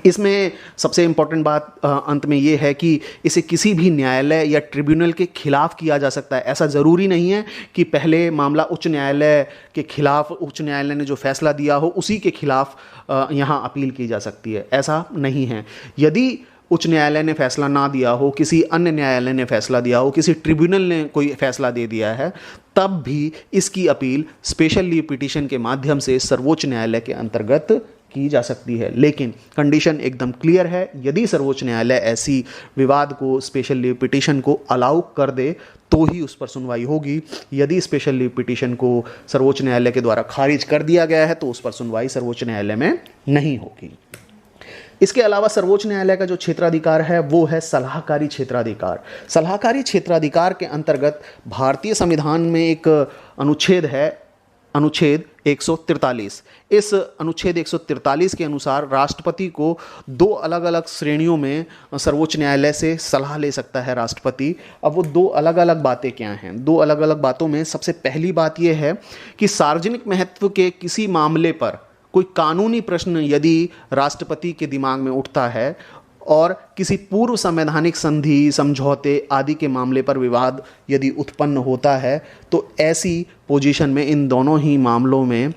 इसमें सबसे इंपॉर्टेंट बात अंत में यह है कि इसे किसी भी न्यायालय या ट्रिब्यूनल के खिलाफ किया जा सकता है। ऐसा ज़रूरी नहीं है कि पहले मामला उच्च न्यायालय के खिलाफ, उच्च न्यायालय ने जो फैसला दिया हो उसी के खिलाफ यहाँ अपील की जा सकती है। ऐसा नहीं है। यदि उच्च न्यायालय ने फैसला ना दिया हो, किसी अन्य न्यायालय ने फैसला दिया हो, किसी ट्रिब्यूनल ने कोई फैसला दे दिया है, तब भी इसकी अपील स्पेशल लीव पिटीशन के माध्यम से सर्वोच्च न्यायालय के अंतर्गत की जा सकती है। लेकिन कंडीशन एकदम क्लियर है, यदि सर्वोच्च न्यायालय ऐसी विवाद को, स्पेशल लीव पिटीशन को अलाउ कर दे तो ही उस पर सुनवाई होगी। यदि स्पेशल लीव पिटीशन को सर्वोच्च न्यायालय के द्वारा खारिज कर दिया गया है तो उस पर सुनवाई सर्वोच्च न्यायालय में नहीं होगी। इसके अलावा सर्वोच्च न्यायालय का जो क्षेत्राधिकार है वो है सलाहकारी क्षेत्राधिकार। सलाहकारी क्षेत्राधिकार के अंतर्गत भारतीय संविधान में एक अनुच्छेद है, अनुच्छेद 143। इस अनुच्छेद 143 के अनुसार राष्ट्रपति को 2 अलग अलग श्रेणियों में सर्वोच्च न्यायालय से सलाह ले सकता है राष्ट्रपति। अब वो 2 अलग अलग बातें क्या हैं? 2 अलग अलग बातों में सबसे पहली बात यह है कि सार्वजनिक महत्व के किसी मामले पर कोई कानूनी प्रश्न यदि राष्ट्रपति के दिमाग में उठता है और किसी पूर्व संवैधानिक संधि, समझौते आदि के मामले पर विवाद यदि उत्पन्न होता है, तो ऐसी पोजीशन में इन दोनों ही मामलों में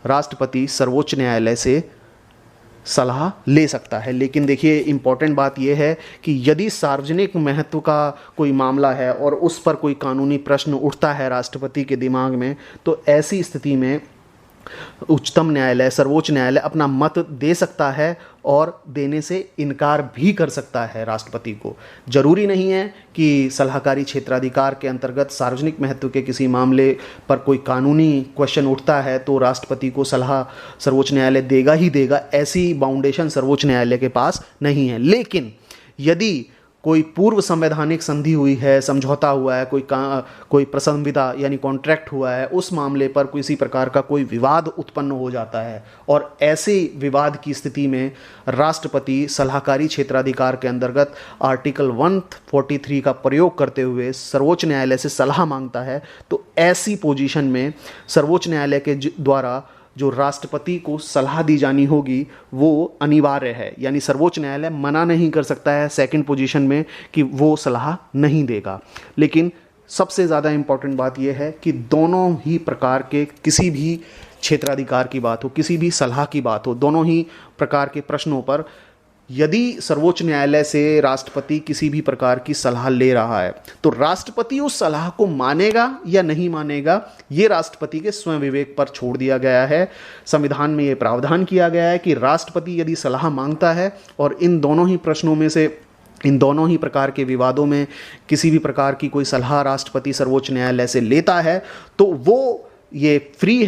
राष्ट्रपति सर्वोच्च न्यायालय से सलाह ले सकता है। लेकिन देखिए, इम्पॉर्टेंट बात यह है कि यदि सार्वजनिक महत्व का कोई मामला है और उस पर कोई कानूनी प्रश्न उठता है राष्ट्रपति के दिमाग में, तो ऐसी स्थिति में उच्चतम न्यायालय, सर्वोच्च न्यायालय अपना मत दे सकता है और देने से इनकार भी कर सकता है राष्ट्रपति को। जरूरी नहीं है कि सलाहकारी क्षेत्राधिकार के अंतर्गत सार्वजनिक महत्व के किसी मामले पर कोई कानूनी क्वेश्चन उठता है तो राष्ट्रपति को सलाह सर्वोच्च न्यायालय देगा ही देगा, ऐसी बाउंडेशन सर्वोच्च न्यायालय के पास नहीं है। लेकिन यदि कोई पूर्व संवैधानिक संधि हुई है, समझौता हुआ है, कोई प्रसंविदा यानी कॉन्ट्रैक्ट हुआ है, उस मामले पर किसी प्रकार का कोई विवाद उत्पन्न हो जाता है और ऐसे विवाद की स्थिति में राष्ट्रपति सलाहकारी क्षेत्राधिकार के अंतर्गत आर्टिकल 143 का प्रयोग करते हुए सर्वोच्च न्यायालय से सलाह मांगता है, तो ऐसी पोजीशन में सर्वोच्च न्यायालय के द्वारा जो राष्ट्रपति को सलाह दी जानी होगी वो अनिवार्य है। यानी सर्वोच्च न्यायालय मना नहीं कर सकता है सेकंड पोजीशन में कि वो सलाह नहीं देगा। लेकिन सबसे ज़्यादा इम्पॉर्टेंट बात यह है कि दोनों ही प्रकार के किसी भी क्षेत्राधिकार की बात हो, किसी भी सलाह की बात हो, दोनों ही प्रकार के प्रश्नों पर यदि सर्वोच्च न्यायालय से राष्ट्रपति किसी भी प्रकार की सलाह ले रहा है तो राष्ट्रपति उस सलाह को मानेगा या नहीं मानेगा, ये राष्ट्रपति के स्वयं विवेक पर छोड़ दिया गया है। संविधान में ये प्रावधान किया गया है कि राष्ट्रपति यदि सलाह मांगता है और इन दोनों ही प्रश्नों में से, इन दोनों ही प्रकार के विवादों में किसी भी प्रकार की कोई सलाह राष्ट्रपति सर्वोच्च न्यायालय से लेता है तो वो ये फ्री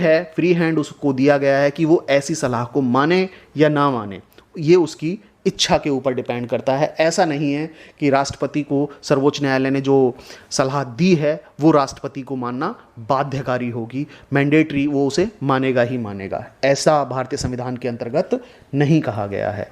हैंड उसको दिया गया है कि वो ऐसी सलाह को माने या ना माने। ये उसकी इच्छा के ऊपर डिपेंड करता है। ऐसा नहीं है कि राष्ट्रपति को सर्वोच्च न्यायालय ने जो सलाह दी है वो राष्ट्रपति को मानना बाध्यकारी होगी, मैंडेटरी, वो उसे मानेगा ही मानेगा। ऐसा भारतीय संविधान के अंतर्गत नहीं कहा गया है।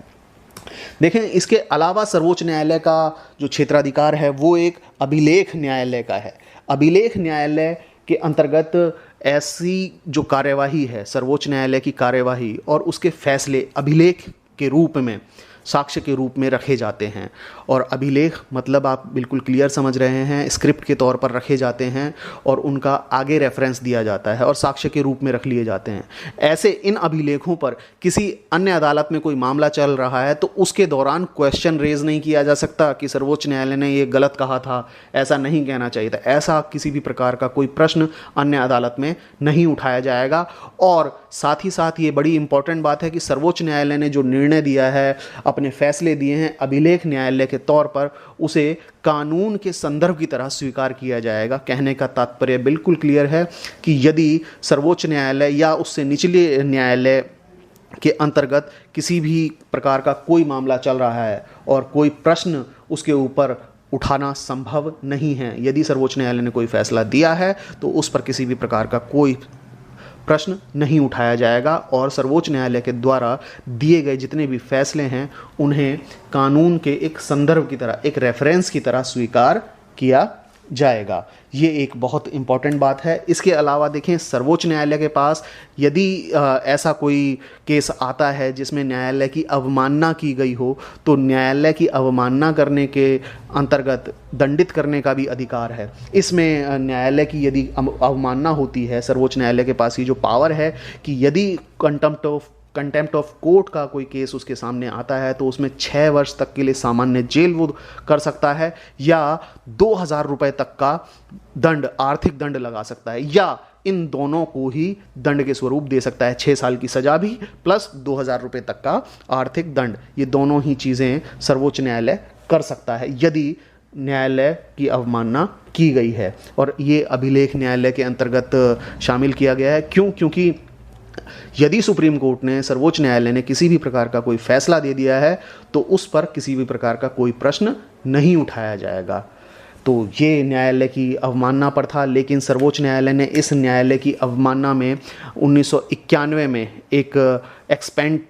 देखें, इसके अलावा सर्वोच्च न्यायालय का जो क्षेत्राधिकार है वो एक अभिलेख न्यायालय का है। अभिलेख न्यायालय के अंतर्गत ऐसी जो कार्यवाही है, सर्वोच्च न्यायालय की कार्यवाही और उसके फैसले अभिलेख के रूप में, साक्ष्य के रूप में रखे जाते हैं। और अभिलेख मतलब आप बिल्कुल क्लियर समझ रहे हैं, स्क्रिप्ट के तौर पर रखे जाते हैं और उनका आगे रेफरेंस दिया जाता है और साक्ष्य के रूप में रख लिए जाते हैं। ऐसे इन अभिलेखों पर किसी अन्य अदालत में कोई मामला चल रहा है तो उसके दौरान क्वेश्चन रेज नहीं किया जा सकता कि सर्वोच्च न्यायालय ने ये गलत कहा था, ऐसा नहीं कहना चाहिए था। ऐसा किसी भी प्रकार का कोई प्रश्न अन्य अदालत में नहीं उठाया जाएगा। और साथ ही साथ ये बड़ी इंपॉर्टेंट बात है कि सर्वोच्च न्यायालय ने जो निर्णय दिया है, अपने फैसले दिए हैं अभिलेख न्यायालय के तौर पर, उसे कानून के संदर्भ की तरह स्वीकार किया जाएगा। कहने का तात्पर्य बिल्कुल क्लियर है कि यदि सर्वोच्च न्यायालय या उससे निचले न्यायालय के अंतर्गत किसी भी प्रकार का कोई मामला चल रहा है और कोई प्रश्न उसके ऊपर उठाना संभव नहीं है, यदि सर्वोच्च न्यायालय ने कोई फैसला दिया है तो उस पर किसी भी प्रकार का कोई प्रश्न नहीं उठाया जाएगा और सर्वोच्च न्यायालय के द्वारा दिए गए जितने भी फैसले हैं उन्हें कानून के एक संदर्भ की तरह, एक रेफरेंस की तरह स्वीकार किया जाएगा। ये एक बहुत इंपॉर्टेंट बात है। इसके अलावा देखें, सर्वोच्च न्यायालय के पास यदि ऐसा कोई केस आता है जिसमें न्यायालय की अवमानना की गई हो तो न्यायालय की अवमानना करने के अंतर्गत दंडित करने का भी अधिकार है। इसमें न्यायालय की यदि अवमानना होती है, सर्वोच्च न्यायालय के पास ये जो पावर है कि यदि कंटेम्प्ट ऑफ कोर्ट का कोई केस उसके सामने आता है तो उसमें 6 वर्ष तक के लिए सामान्य जेल वो कर सकता है या 2000 रुपये तक का दंड, आर्थिक दंड लगा सकता है, या इन दोनों को ही दंड के स्वरूप दे सकता है। 6 साल की सजा भी प्लस 2000 रुपये तक का आर्थिक दंड, ये दोनों ही चीज़ें सर्वोच्च न्यायालय कर सकता है यदि न्यायालय की अवमानना की गई है। और ये अभिलेख न्यायालय के अंतर्गत शामिल किया गया है। क्योंकि यदि सुप्रीम कोर्ट ने, सर्वोच्च न्यायालय ने किसी भी प्रकार का कोई फैसला दे दिया है तो उस पर किसी भी प्रकार का कोई प्रश्न नहीं उठाया जाएगा। तो ये न्यायालय की अवमानना पर था। लेकिन सर्वोच्च न्यायालय ने इस न्यायालय की अवमानना में 1991 में एक एक्सपेंड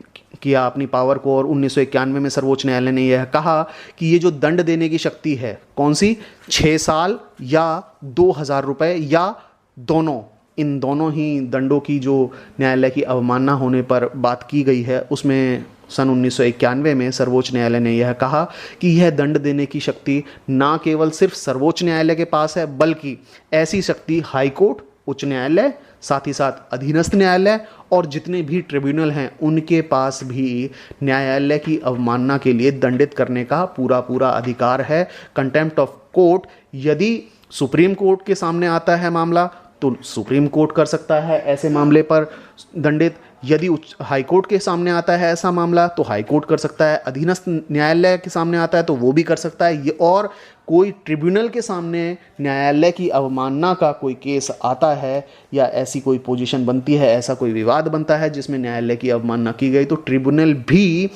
किया अपनी पावर को और 1991 में सर्वोच्च न्यायालय ने यह कहा कि ये जो दंड देने की शक्ति है, कौन सी, 6 साल या 2000 रुपये या दोनों, इन दोनों ही दंडों की जो न्यायालय की अवमानना होने पर बात की गई है उसमें सन 1991 में सर्वोच्च न्यायालय ने यह कहा कि यह दंड देने की शक्ति ना केवल सिर्फ सर्वोच्च न्यायालय के पास है बल्कि ऐसी शक्ति हाई कोर्ट, उच्च न्यायालय, साथ ही साथ अधीनस्थ न्यायालय और जितने भी ट्रिब्यूनल हैं उनके पास भी न्यायालय की अवमानना के लिए दंडित करने का पूरा अधिकार है। कंटेम्प्ट ऑफ कोर्ट यदि सुप्रीम कोर्ट के सामने आता है मामला तो सुप्रीम कोर्ट कर सकता है ऐसे मामले पर दंडित। यदि हाई कोर्ट के सामने आता है ऐसा मामला तो हाई कोर्ट कर सकता है। अधीनस्थ न्यायालय के सामने आता है तो वो भी कर सकता है। ये और कोई ट्रिब्यूनल के सामने न्यायालय की अवमानना का कोई केस आता है या ऐसी कोई पोजीशन बनती है, ऐसा कोई विवाद बनता है जिसमें न्यायालय की अवमानना की गई, तो ट्रिब्यूनल भी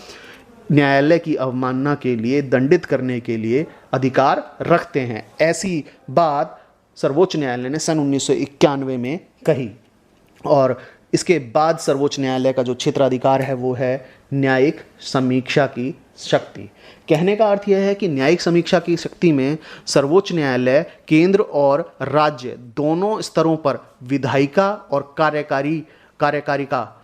न्यायालय की अवमानना के लिए दंडित करने के लिए अधिकार रखते हैं। ऐसी बात सर्वोच्च न्यायालय ने सन 1991 में कही। और इसके बाद सर्वोच्च न्यायालय का जो क्षेत्राधिकार है वो है न्यायिक समीक्षा की शक्ति। कहने का अर्थ यह है कि न्यायिक समीक्षा की शक्ति में सर्वोच्च न्यायालय केंद्र और राज्य दोनों स्तरों पर विधायिका और कार्यकारिका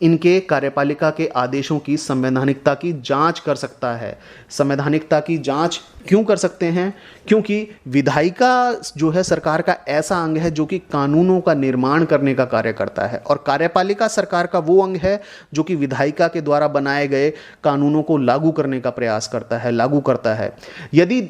इनके कार्यपालिका के आदेशों की संवैधानिकता की जांच कर सकता है। संवैधानिकता की जांच क्यों कर सकते हैं? क्योंकि विधायिका जो है सरकार का ऐसा अंग है जो कि कानूनों का निर्माण करने का कार्य करता है, और कार्यपालिका सरकार का वो अंग है जो कि विधायिका के द्वारा बनाए गए कानूनों को लागू करने का प्रयास करता है, लागू करता है। यदि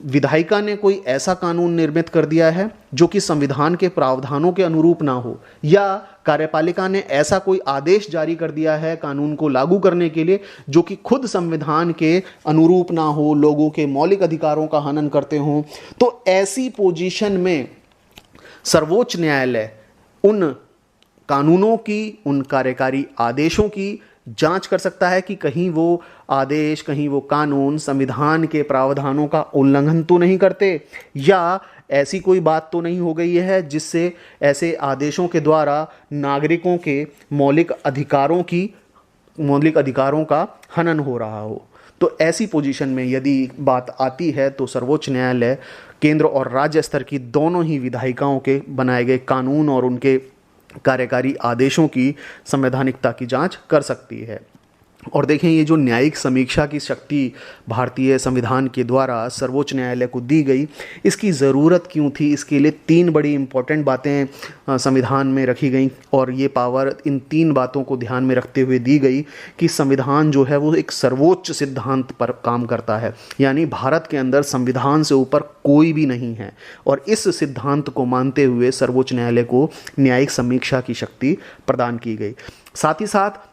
विधायिका ने कोई ऐसा कानून निर्मित कर दिया है जो कि संविधान के प्रावधानों के अनुरूप ना हो, या कार्यपालिका ने ऐसा कोई आदेश जारी कर दिया है कानून को लागू करने के लिए जो कि खुद संविधान के अनुरूप ना हो, लोगों के मौलिक अधिकारों का हनन करते हों, तो ऐसी पोजीशन में सर्वोच्च न्यायालय उन कानूनों की, उन कार्यकारी आदेशों की जांच कर सकता है कि कहीं वो आदेश, कहीं वो कानून संविधान के प्रावधानों का उल्लंघन तो नहीं करते, या ऐसी कोई बात तो नहीं हो गई है जिससे ऐसे आदेशों के द्वारा नागरिकों के मौलिक अधिकारों का हनन हो रहा हो। तो ऐसी पोजीशन में यदि बात आती है तो सर्वोच्च न्यायालय केंद्र और राज्य स्तर की दोनों ही विधायिकाओं के बनाए गए कानून और उनके कार्यकारी आदेशों की संवैधानिकता की जांच कर सकती है। और देखें, ये जो न्यायिक समीक्षा की शक्ति भारतीय संविधान के द्वारा सर्वोच्च न्यायालय को दी गई, इसकी ज़रूरत क्यों थी? इसके लिए तीन बड़ी इंपॉर्टेंट बातें संविधान में रखी गई, और ये पावर इन तीन बातों को ध्यान में रखते हुए दी गई कि संविधान जो है वो एक सर्वोच्च सिद्धांत पर काम करता है, यानी भारत के अंदर संविधान से ऊपर कोई भी नहीं है। और इस सिद्धांत को मानते हुए सर्वोच्च न्यायालय को न्यायिक समीक्षा की शक्ति प्रदान की गई। साथ ही साथ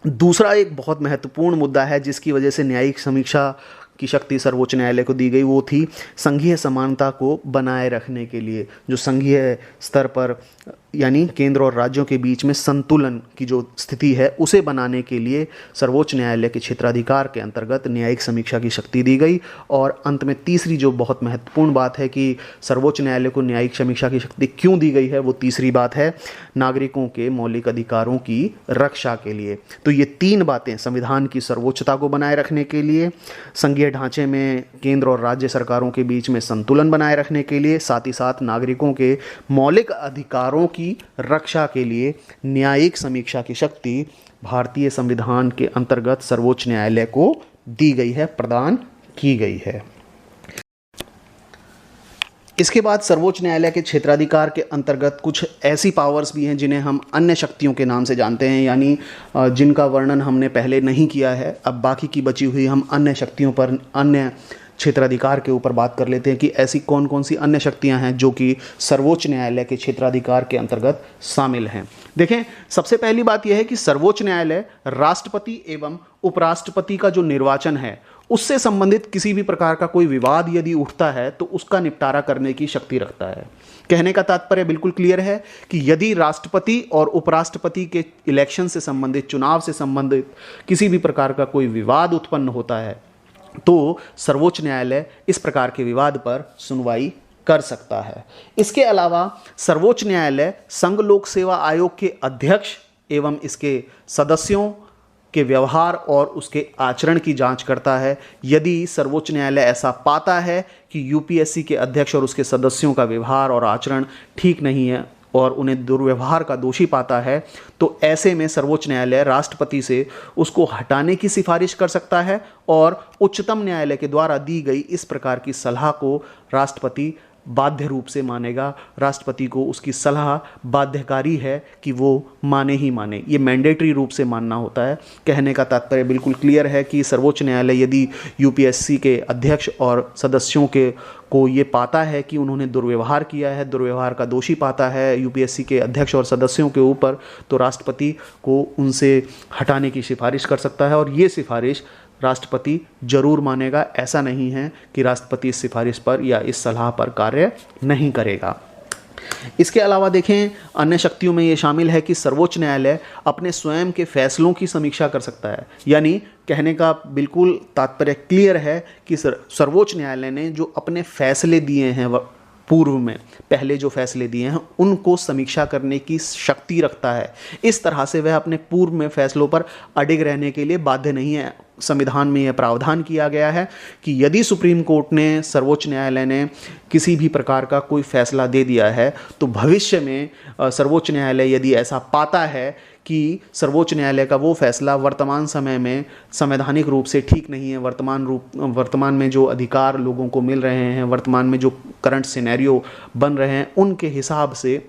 दूसरा एक बहुत महत्वपूर्ण मुद्दा है जिसकी वजह से न्यायिक समीक्षा की शक्ति सर्वोच्च न्यायालय को दी गई, वो थी संघीय समानता को बनाए रखने के लिए। जो संघीय स्तर पर यानी केंद्र और राज्यों के बीच में संतुलन की जो स्थिति है उसे बनाने के लिए सर्वोच्च न्यायालय के क्षेत्राधिकार के अंतर्गत न्यायिक समीक्षा की शक्ति दी गई। और अंत में तीसरी जो बहुत महत्वपूर्ण बात है कि सर्वोच्च न्यायालय को न्यायिक समीक्षा की शक्ति क्यों दी गई है, वो तीसरी बात है नागरिकों के मौलिक अधिकारों की रक्षा के लिए। तो ये तीन बातें संविधान की सर्वोच्चता को बनाए रखने के लिए, संघीय ढांचे में केंद्र और राज्य सरकारों के बीच में संतुलन बनाए रखने के लिए, साथ ही साथ नागरिकों के मौलिक अधिकारों की रक्षा के लिए न्यायिक समीक्षा की शक्ति भारतीय संविधान के अंतर्गत सर्वोच्च न्यायालय को दी गई है, प्रदान की गई है। इसके बाद सर्वोच्च न्यायालय के क्षेत्राधिकार के अंतर्गत कुछ ऐसी पावर्स भी हैं जिन्हें हम अन्य शक्तियों के नाम से जानते हैं, यानी जिनका वर्णन हमने पहले नहीं किया है। अब बाकी की बची हुई हम अन्य शक्तियों पर, अन्य क्षेत्राधिकार के ऊपर बात कर लेते हैं कि ऐसी कौन कौन सी अन्य शक्तियां हैं जो कि सर्वोच्च न्यायालय के क्षेत्राधिकार के अंतर्गत शामिल हैं। देखें, सबसे पहली बात यह है कि सर्वोच्च न्यायालय राष्ट्रपति एवं उपराष्ट्रपति का जो निर्वाचन है उससे संबंधित किसी भी प्रकार का कोई विवाद यदि उठता है तो उसका निपटारा करने की शक्ति रखता है। कहने का तात्पर्य बिल्कुल क्लियर है कि यदि राष्ट्रपति और उपराष्ट्रपति के इलेक्शन से संबंधित, चुनाव से संबंधित किसी भी प्रकार का कोई विवाद उत्पन्न होता है तो सर्वोच्च न्यायालय इस प्रकार के विवाद पर सुनवाई कर सकता है। इसके अलावा सर्वोच्च न्यायालय संघ लोक सेवा आयोग के अध्यक्ष एवं इसके सदस्यों के व्यवहार और उसके आचरण की जांच करता है। यदि सर्वोच्च न्यायालय ऐसा पाता है कि यूपीएससी के अध्यक्ष और उसके सदस्यों का व्यवहार और आचरण ठीक नहीं है और उन्हें दुर्व्यवहार का दोषी पाता है, तो ऐसे में सर्वोच्च न्यायालय राष्ट्रपति से उसको हटाने की सिफारिश कर सकता है और उच्चतम न्यायालय के द्वारा दी गई इस प्रकार की सलाह को राष्ट्रपति बाध्य रूप से मानेगा। राष्ट्रपति को उसकी सलाह बाध्यकारी है कि वो माने ही माने, ये मैंडेटरी रूप से मानना होता है। कहने का तात्पर्य बिल्कुल क्लियर है कि सर्वोच्च न्यायालय यदि यूपीएससी के अध्यक्ष और सदस्यों के को ये पाता है कि उन्होंने दुर्व्यवहार किया है, दुर्व्यवहार का दोषी पाता है यूपीएससी के अध्यक्ष और सदस्यों के ऊपर, तो राष्ट्रपति को उनसे हटाने की सिफारिश कर सकता है और ये सिफारिश राष्ट्रपति जरूर मानेगा। ऐसा नहीं है कि राष्ट्रपति इस सिफारिश पर या इस सलाह पर कार्य नहीं करेगा। इसके अलावा देखें, अन्य शक्तियों में ये शामिल है कि सर्वोच्च न्यायालय अपने स्वयं के फैसलों की समीक्षा कर सकता है। यानी कहने का बिल्कुल तात्पर्य क्लियर है कि सर्वोच्च न्यायालय ने जो अपने फैसले दिए हैं पूर्व में, पहले जो फैसले दिए हैं, उनको समीक्षा करने की शक्ति रखता है। इस तरह से वह अपने पूर्व में फैसलों पर अडिग रहने के लिए बाध्य नहीं है। संविधान में यह प्रावधान किया गया है कि यदि सुप्रीम कोर्ट ने, सर्वोच्च न्यायालय ने किसी भी प्रकार का कोई फैसला दे दिया है, तो भविष्य में सर्वोच्च न्यायालय यदि ऐसा पाता है कि सर्वोच्च न्यायालय का वो फैसला वर्तमान समय में संवैधानिक रूप से ठीक नहीं है, वर्तमान में जो अधिकार लोगों को मिल रहे हैं, वर्तमान में जो करंट सिनेरियो बन रहे हैं, उनके हिसाब से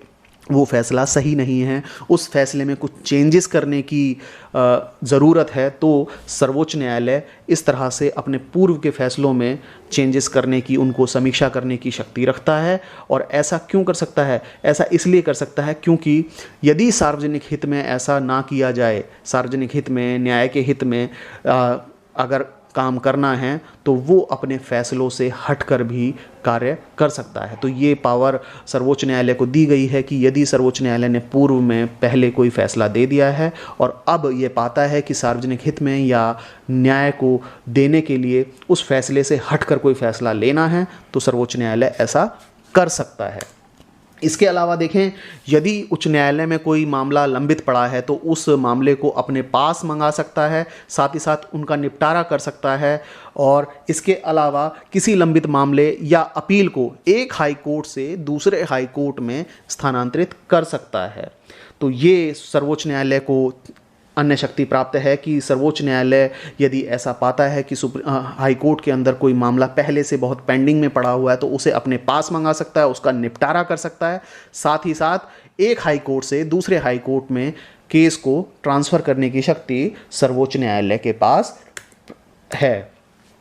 वो फैसला सही नहीं है, उस फैसले में कुछ चेंजेस करने की ज़रूरत है, तो सर्वोच्च न्यायालय इस तरह से अपने पूर्व के फैसलों में चेंजेस करने की, उनको समीक्षा करने की शक्ति रखता है। और ऐसा क्यों कर सकता है? ऐसा इसलिए कर सकता है क्योंकि यदि सार्वजनिक हित में ऐसा ना किया जाए, सार्वजनिक हित में, न्याय के हित में अगर काम करना है, तो वो अपने फैसलों से हटकर भी कार्य कर सकता है। तो ये पावर सर्वोच्च न्यायालय को दी गई है कि यदि सर्वोच्च न्यायालय ने पूर्व में पहले कोई फैसला दे दिया है और अब ये पाता है कि सार्वजनिक हित में या न्याय को देने के लिए उस फैसले से हटकर कोई फैसला लेना है, तो सर्वोच्च न्यायालय ऐसा कर सकता है। इसके अलावा देखें, यदि उच्च न्यायालय में कोई मामला लंबित पड़ा है तो उस मामले को अपने पास मंगा सकता है, साथ ही साथ उनका निपटारा कर सकता है। और इसके अलावा किसी लंबित मामले या अपील को एक हाई कोर्ट से दूसरे हाई कोर्ट में स्थानांतरित कर सकता है। तो ये सर्वोच्च न्यायालय को अन्य शक्ति प्राप्त है कि सर्वोच्च न्यायालय यदि ऐसा पाता है कि हाई कोर्ट के अंदर कोई मामला पहले से बहुत पेंडिंग में पड़ा हुआ है, तो उसे अपने पास मंगा सकता है, उसका निपटारा कर सकता है। साथ ही साथ एक हाई कोर्ट से दूसरे हाई कोर्ट में केस को ट्रांसफ़र करने की शक्ति सर्वोच्च न्यायालय के पास है।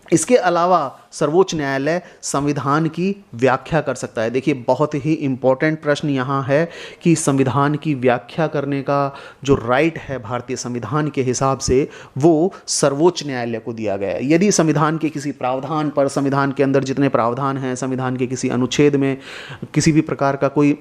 इसके अलावा सर्वोच्च न्यायालय संविधान की व्याख्या कर सकता है। देखिए, बहुत ही इम्पोर्टेंट प्रश्न यहाँ है कि संविधान की व्याख्या करने का जो राइट है भारतीय संविधान के हिसाब से, वो सर्वोच्च न्यायालय को दिया गया है। यदि संविधान के किसी प्रावधान पर, संविधान के अंदर जितने प्रावधान हैं, संविधान के किसी अनुच्छेद में किसी भी प्रकार का कोई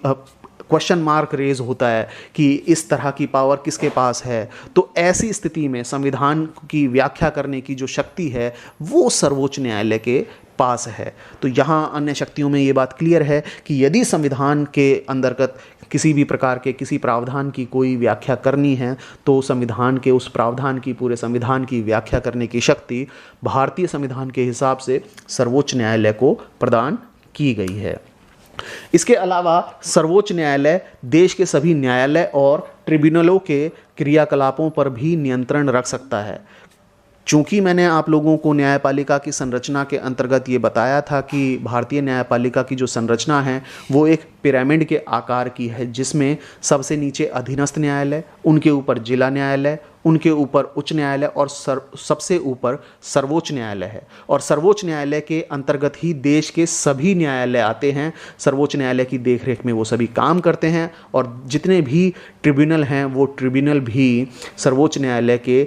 क्वेश्चन मार्क रेज होता है कि इस तरह की पावर किसके पास है, तो ऐसी स्थिति में संविधान की व्याख्या करने की जो शक्ति है वो सर्वोच्च न्यायालय के पास है। तो यहाँ अन्य शक्तियों में ये बात क्लियर है कि यदि संविधान के अंतर्गत किसी भी प्रकार के किसी प्रावधान की कोई व्याख्या करनी है, तो संविधान के उस प्रावधान की, पूरे संविधान की व्याख्या करने की शक्ति भारतीय संविधान के हिसाब से सर्वोच्च न्यायालय को प्रदान की गई है। इसके अलावा सर्वोच्च न्यायालय देश के सभी न्यायालय और ट्रिब्यूनलों के क्रियाकलापों पर भी नियंत्रण रख सकता है। चूंकि मैंने आप लोगों को न्यायपालिका की संरचना के अंतर्गत ये बताया था कि भारतीय न्यायपालिका की जो संरचना है वो एक पिरामिड के आकार की है, जिसमें सबसे नीचे अधीनस्थ न्यायालय, उनके ऊपर जिला न्यायालय, उनके ऊपर उच्च न्यायालय और सबसे ऊपर सर्वोच्च न्यायालय है। और सर्वोच्च न्यायालय के अंतर्गत ही देश के सभी न्यायालय आते हैं। सर्वोच्च न्यायालय की देखरेख में वो सभी काम करते हैं और जितने भी ट्रिब्यूनल हैं वो ट्रिब्यूनल भी सर्वोच्च न्यायालय के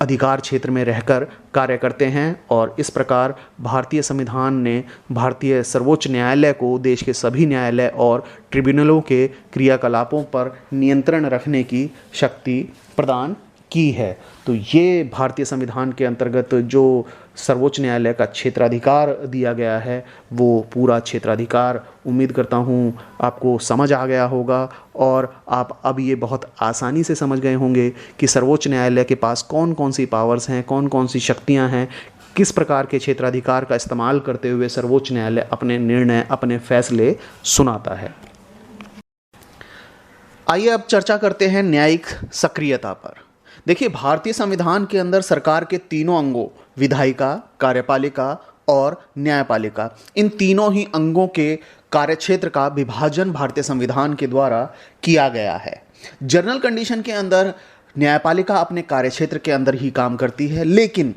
अधिकार क्षेत्र में रहकर कार्य करते हैं। और इस प्रकार भारतीय संविधान ने भारतीय सर्वोच्च न्यायालय को देश के सभी न्यायालय और ट्रिब्यूनलों के क्रियाकलापों पर नियंत्रण रखने की शक्ति प्रदान की है। तो ये भारतीय संविधान के अंतर्गत जो सर्वोच्च न्यायालय का क्षेत्राधिकार दिया गया है, वो पूरा क्षेत्राधिकार उम्मीद करता हूँ आपको समझ आ गया होगा और आप अब ये बहुत आसानी से समझ गए होंगे कि सर्वोच्च न्यायालय के पास कौन कौन सी पावर्स हैं, कौन कौन सी शक्तियाँ हैं, किस प्रकार के क्षेत्राधिकार का इस्तेमाल करते हुए सर्वोच्च न्यायालय अपने निर्णय, अपने फैसले सुनाता है। आइए अब चर्चा करते हैं न्यायिक सक्रियता पर। देखिए, भारतीय संविधान के अंदर सरकार के तीनों अंगों, विधायिका, कार्यपालिका और न्यायपालिका, इन तीनों ही अंगों के कार्यक्षेत्र का विभाजन भारतीय संविधान के द्वारा किया गया है। जनरल कंडीशन के अंदर न्यायपालिका अपने कार्यक्षेत्र के अंदर ही काम करती है, लेकिन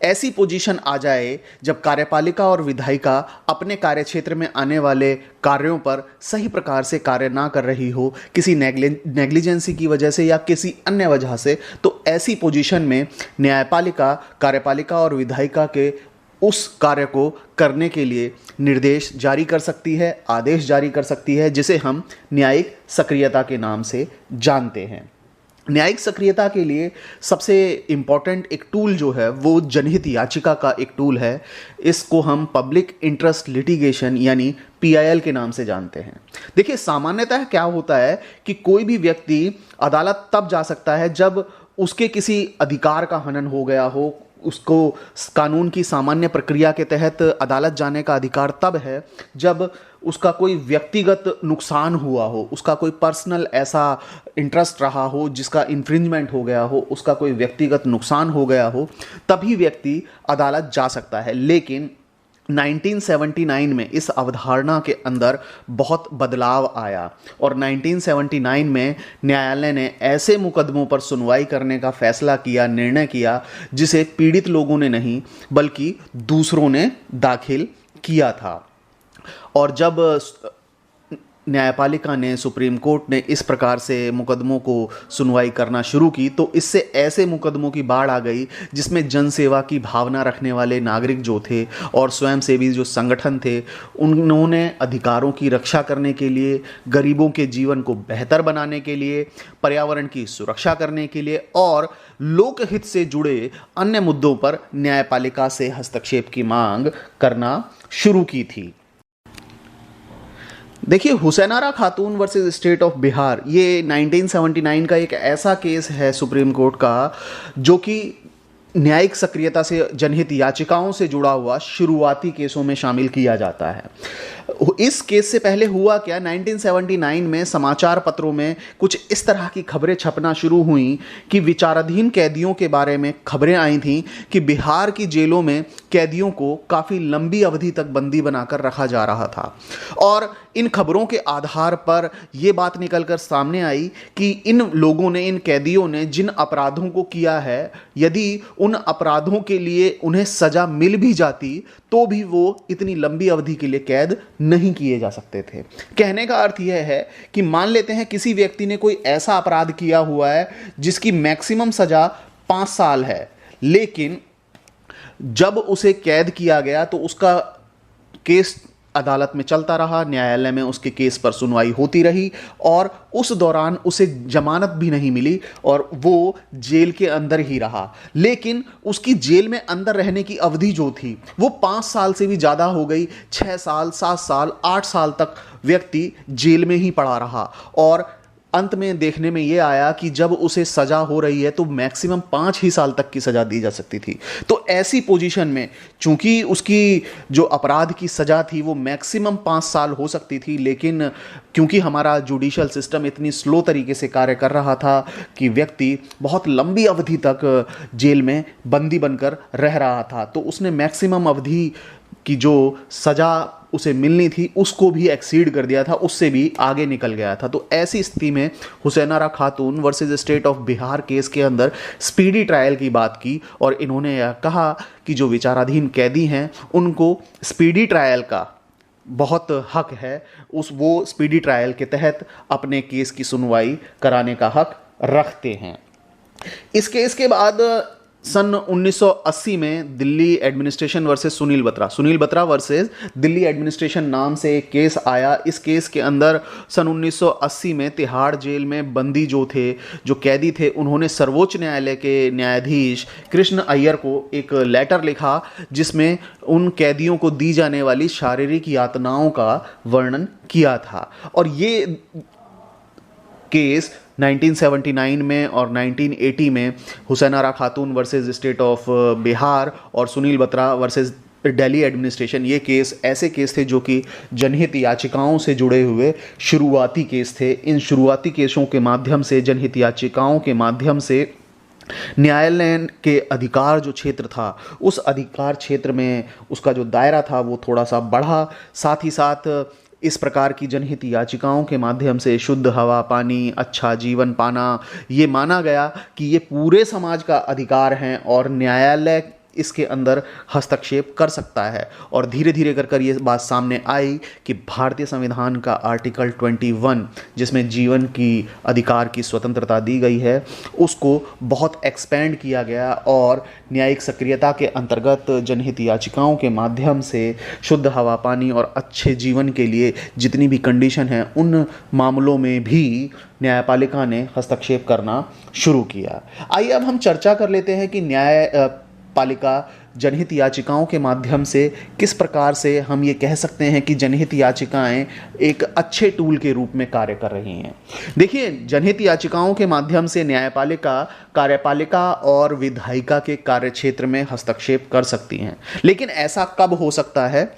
ऐसी पोजीशन आ जाए जब कार्यपालिका और विधायिका अपने कार्यक्षेत्र में आने वाले कार्यों पर सही प्रकार से कार्य ना कर रही हो, किसी नेग्लिजेंसी की वजह से या किसी अन्य वजह से, तो ऐसी पोजीशन में न्यायपालिका कार्यपालिका और विधायिका के उस कार्य को करने के लिए निर्देश जारी कर सकती है, आदेश जारी कर सकती है, जिसे हम न्यायिक सक्रियता के नाम से जानते हैं। न्यायिक सक्रियता के लिए सबसे इम्पॉर्टेंट एक टूल जो है वो जनहित याचिका का एक टूल है। इसको हम पब्लिक इंटरेस्ट लिटिगेशन यानी PIL के नाम से जानते हैं। देखिए, सामान्यतः क्या होता है कि कोई भी व्यक्ति अदालत तब जा सकता है जब उसके किसी अधिकार का हनन हो गया हो। उसको कानून की सामान्य प्रक्रिया के तहत अदालत जाने का अधिकार तब है जब उसका कोई व्यक्तिगत नुकसान हुआ हो, उसका कोई पर्सनल ऐसा इंटरेस्ट रहा हो जिसका इन्फ्रिंजमेंट हो गया हो, उसका कोई व्यक्तिगत नुकसान हो गया हो, तभी व्यक्ति अदालत जा सकता है। लेकिन 1979 में इस अवधारणा के अंदर बहुत बदलाव आया और 1979 में न्यायालय ने ऐसे मुकदमों पर सुनवाई करने का फैसला किया, निर्णय किया, जिसे पीड़ित लोगों ने नहीं बल्कि दूसरों ने दाखिल किया था। और जब न्यायपालिका ने, सुप्रीम कोर्ट ने इस प्रकार से मुकदमों को सुनवाई करना शुरू की, तो इससे ऐसे मुकदमों की बाढ़ आ गई जिसमें जनसेवा की भावना रखने वाले नागरिक जो थे और स्वयंसेवी जो संगठन थे, उन्होंने अधिकारों की रक्षा करने के लिए, गरीबों के जीवन को बेहतर बनाने के लिए, पर्यावरण की सुरक्षा करने के लिए और लोकहित से जुड़े अन्य मुद्दों पर न्यायपालिका से हस्तक्षेप की मांग करना शुरू की थी। देखिए, हुसैनारा खातून वर्सेस स्टेट ऑफ बिहार, ये 1979 का एक ऐसा केस है सुप्रीम कोर्ट का जो कि न्यायिक सक्रियता से, जनहित याचिकाओं से जुड़ा हुआ शुरुआती केसों में शामिल किया जाता है। इस केस से पहले हुआ क्या, 1979 में समाचार पत्रों में कुछ इस तरह की खबरें छपना शुरू हुई कि विचाराधीन कैदियों के बारे में खबरें आई थीं कि बिहार की जेलों में कैदियों को काफ़ी लंबी अवधि तक बंदी बनाकर रखा जा रहा था। और इन खबरों के आधार पर यह बात निकलकर सामने आई कि इन लोगों ने, इन कैदियों ने जिन अपराधों को किया है, यदि उन अपराधों के लिए उन्हें सजा मिल भी जाती तो भी वो इतनी लंबी अवधि के लिए कैद नहीं किए जा सकते थे। कहने का अर्थ यह है कि मान लेते हैं किसी व्यक्ति ने कोई ऐसा अपराध किया हुआ है जिसकी मैक्सिमम सजा 5 साल है, लेकिन जब उसे कैद किया गया तो उसका केस अदालत में चलता रहा, न्यायालय में उसके केस पर सुनवाई होती रही और उस दौरान उसे जमानत भी नहीं मिली और वो जेल के अंदर ही रहा। लेकिन उसकी जेल में अंदर रहने की अवधि जो थी वो 5 साल से भी ज़्यादा हो गई। 6 साल, 7 साल, 8 साल तक व्यक्ति जेल में ही पड़ा रहा और अंत में देखने में ये आया कि जब उसे सजा हो रही है तो मैक्सिमम 5 ही साल तक की सजा दी जा सकती थी। तो ऐसी पोजीशन में चूंकि उसकी जो अपराध की सजा थी वो मैक्सिमम 5 साल हो सकती थी, लेकिन क्योंकि हमारा जुडिशियल सिस्टम इतनी स्लो तरीके से कार्य कर रहा था कि व्यक्ति बहुत लंबी अवधि तक जेल में बंदी बनकर रह रहा था, तो उसने मैक्सिमम अवधि की जो सजा उसे मिलनी थी उसको भी एक्सीड कर दिया था, उससे भी आगे निकल गया था। तो ऐसी स्थिति में हुसैनारा खातून versus state of Bihar case के अंदर स्पीडी ट्रायल की बात की और इन्होंने यह कहा कि जो विचाराधीन कैदी हैं उनको स्पीडी ट्रायल का बहुत हक है, वो स्पीडी ट्रायल के तहत अपने केस की सुनवाई कराने का हक रखते हैं। इस केस के बाद सन 1980 में Delhi administration versus Sunil Batra versus Delhi administration नाम से एक केस आया। इस केस के अंदर सन 1980 में तिहाड़ जेल में बंदी जो कैदी थे, उन्होंने सर्वोच्च न्यायालय के न्यायाधीश कृष्ण अय्यर को एक लेटर लिखा जिसमें उन कैदियों को दी जाने वाली शारीरिक यातनाओं का वर्णन किया था। और ये केस 1979 में और 1980 में हुसैनारा खातून वर्सेस स्टेट ऑफ बिहार और सुनील बत्रा वर्सेस दिल्ली एडमिनिस्ट्रेशन, ये केस ऐसे केस थे जो कि जनहित याचिकाओं से जुड़े हुए शुरुआती केस थे। इन शुरुआती केसों के माध्यम से, जनहित याचिकाओं के माध्यम से न्यायालय के अधिकार जो क्षेत्र था, उस अधिकार क्षेत्र में उसका जो दायरा था वो थोड़ा सा बढ़ा। साथ ही साथ इस प्रकार की जनहित याचिकाओं के माध्यम से शुद्ध हवा, पानी, अच्छा जीवन पाना ये माना गया कि ये पूरे समाज का अधिकार है और न्यायालय इसके अंदर हस्तक्षेप कर सकता है। और धीरे धीरे कर ये बात सामने आई कि भारतीय संविधान का आर्टिकल 21 जिसमें जीवन की अधिकार की स्वतंत्रता दी गई है, उसको बहुत एक्सपेंड किया गया और न्यायिक सक्रियता के अंतर्गत जनहित याचिकाओं के माध्यम से शुद्ध हवा, पानी और अच्छे जीवन के लिए जितनी भी कंडीशन है उन मामलों में भी न्यायपालिका ने हस्तक्षेप करना शुरू किया। आइए अब हम चर्चा कर लेते हैं कि न्यायपालिका जनहित याचिकाओं के माध्यम से किस प्रकार से हम ये कह सकते हैं कि जनहित याचिकाएं एक अच्छे टूल के रूप में कार्य कर रही हैं। देखिए, जनहित याचिकाओं के माध्यम से न्यायपालिका कार्यपालिका और विधायिका के कार्यक्षेत्र में हस्तक्षेप कर सकती हैं। लेकिन ऐसा कब हो सकता है?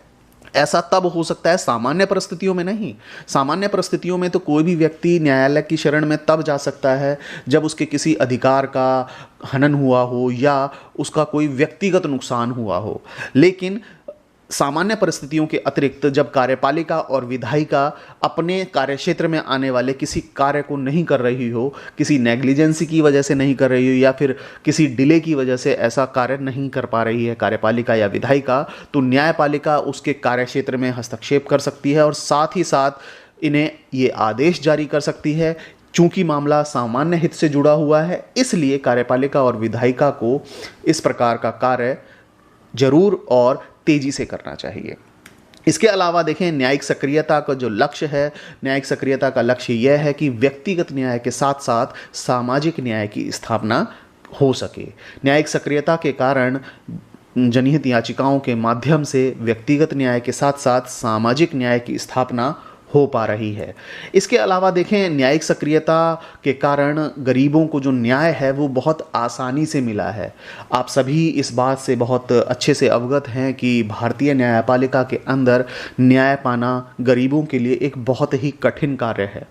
ऐसा तब हो सकता है सामान्य परिस्थितियों में नहीं। सामान्य परिस्थितियों में तो कोई भी व्यक्ति न्यायालय की शरण में तब जा सकता है जब उसके किसी अधिकार का हनन हुआ हो या उसका कोई व्यक्तिगत नुकसान हुआ हो। लेकिन सामान्य परिस्थितियों के अतिरिक्त जब कार्यपालिका और विधायिका अपने कार्यक्षेत्र में आने वाले किसी कार्य को नहीं कर रही हो, किसी नेग्लिजेंसी की वजह से नहीं कर रही हो या फिर किसी डिले की वजह से ऐसा कार्य नहीं कर पा रही है कार्यपालिका या विधायिका, तो न्यायपालिका उसके कार्यक्षेत्र में हस्तक्षेप कर सकती है और साथ ही साथ इन्हें ये आदेश जारी कर सकती है। चूंकि मामला सामान्य हित से जुड़ा हुआ है, इसलिए कार्यपालिका और विधायिका को इस प्रकार का कार्य जरूर और तेजी से करना चाहिए। इसके अलावा देखें, न्यायिक सक्रियता का जो लक्ष्य है, न्यायिक सक्रियता का लक्ष्य यह है कि व्यक्तिगत न्याय के साथ साथ सामाजिक न्याय की स्थापना हो सके। न्यायिक सक्रियता के कारण जनहित याचिकाओं के माध्यम से व्यक्तिगत न्याय के साथ साथ सामाजिक न्याय की स्थापना हो पा रही है। इसके अलावा देखें, न्यायिक सक्रियता के कारण गरीबों को जो न्याय है वो बहुत आसानी से मिला है। आप सभी इस बात से बहुत अच्छे से अवगत हैं कि भारतीय न्यायपालिका के अंदर न्याय पाना गरीबों के लिए एक बहुत ही कठिन कार्य है।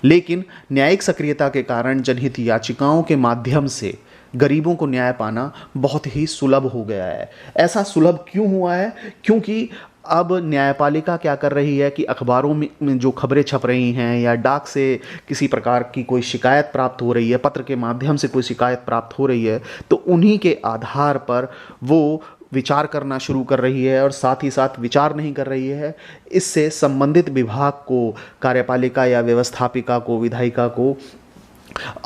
लेकिन न्यायिक सक्रियता के कारण जनहित याचिकाओं के माध्यम से गरीबों को न्याय पाना बहुत ही सुलभ हो गया है। ऐसा सुलभ क्यों हुआ है? क्योंकि अब न्यायपालिका क्या कर रही है कि अखबारों में जो खबरें छप रही हैं या डाक से किसी प्रकार की कोई शिकायत प्राप्त हो रही है, पत्र के माध्यम से कोई शिकायत प्राप्त हो रही है, तो उन्हीं के आधार पर वो विचार करना शुरू कर रही है और साथ ही साथ विचार नहीं कर रही है, इससे संबंधित विभाग को, कार्यपालिका या व्यवस्थापिका को, विधायिका को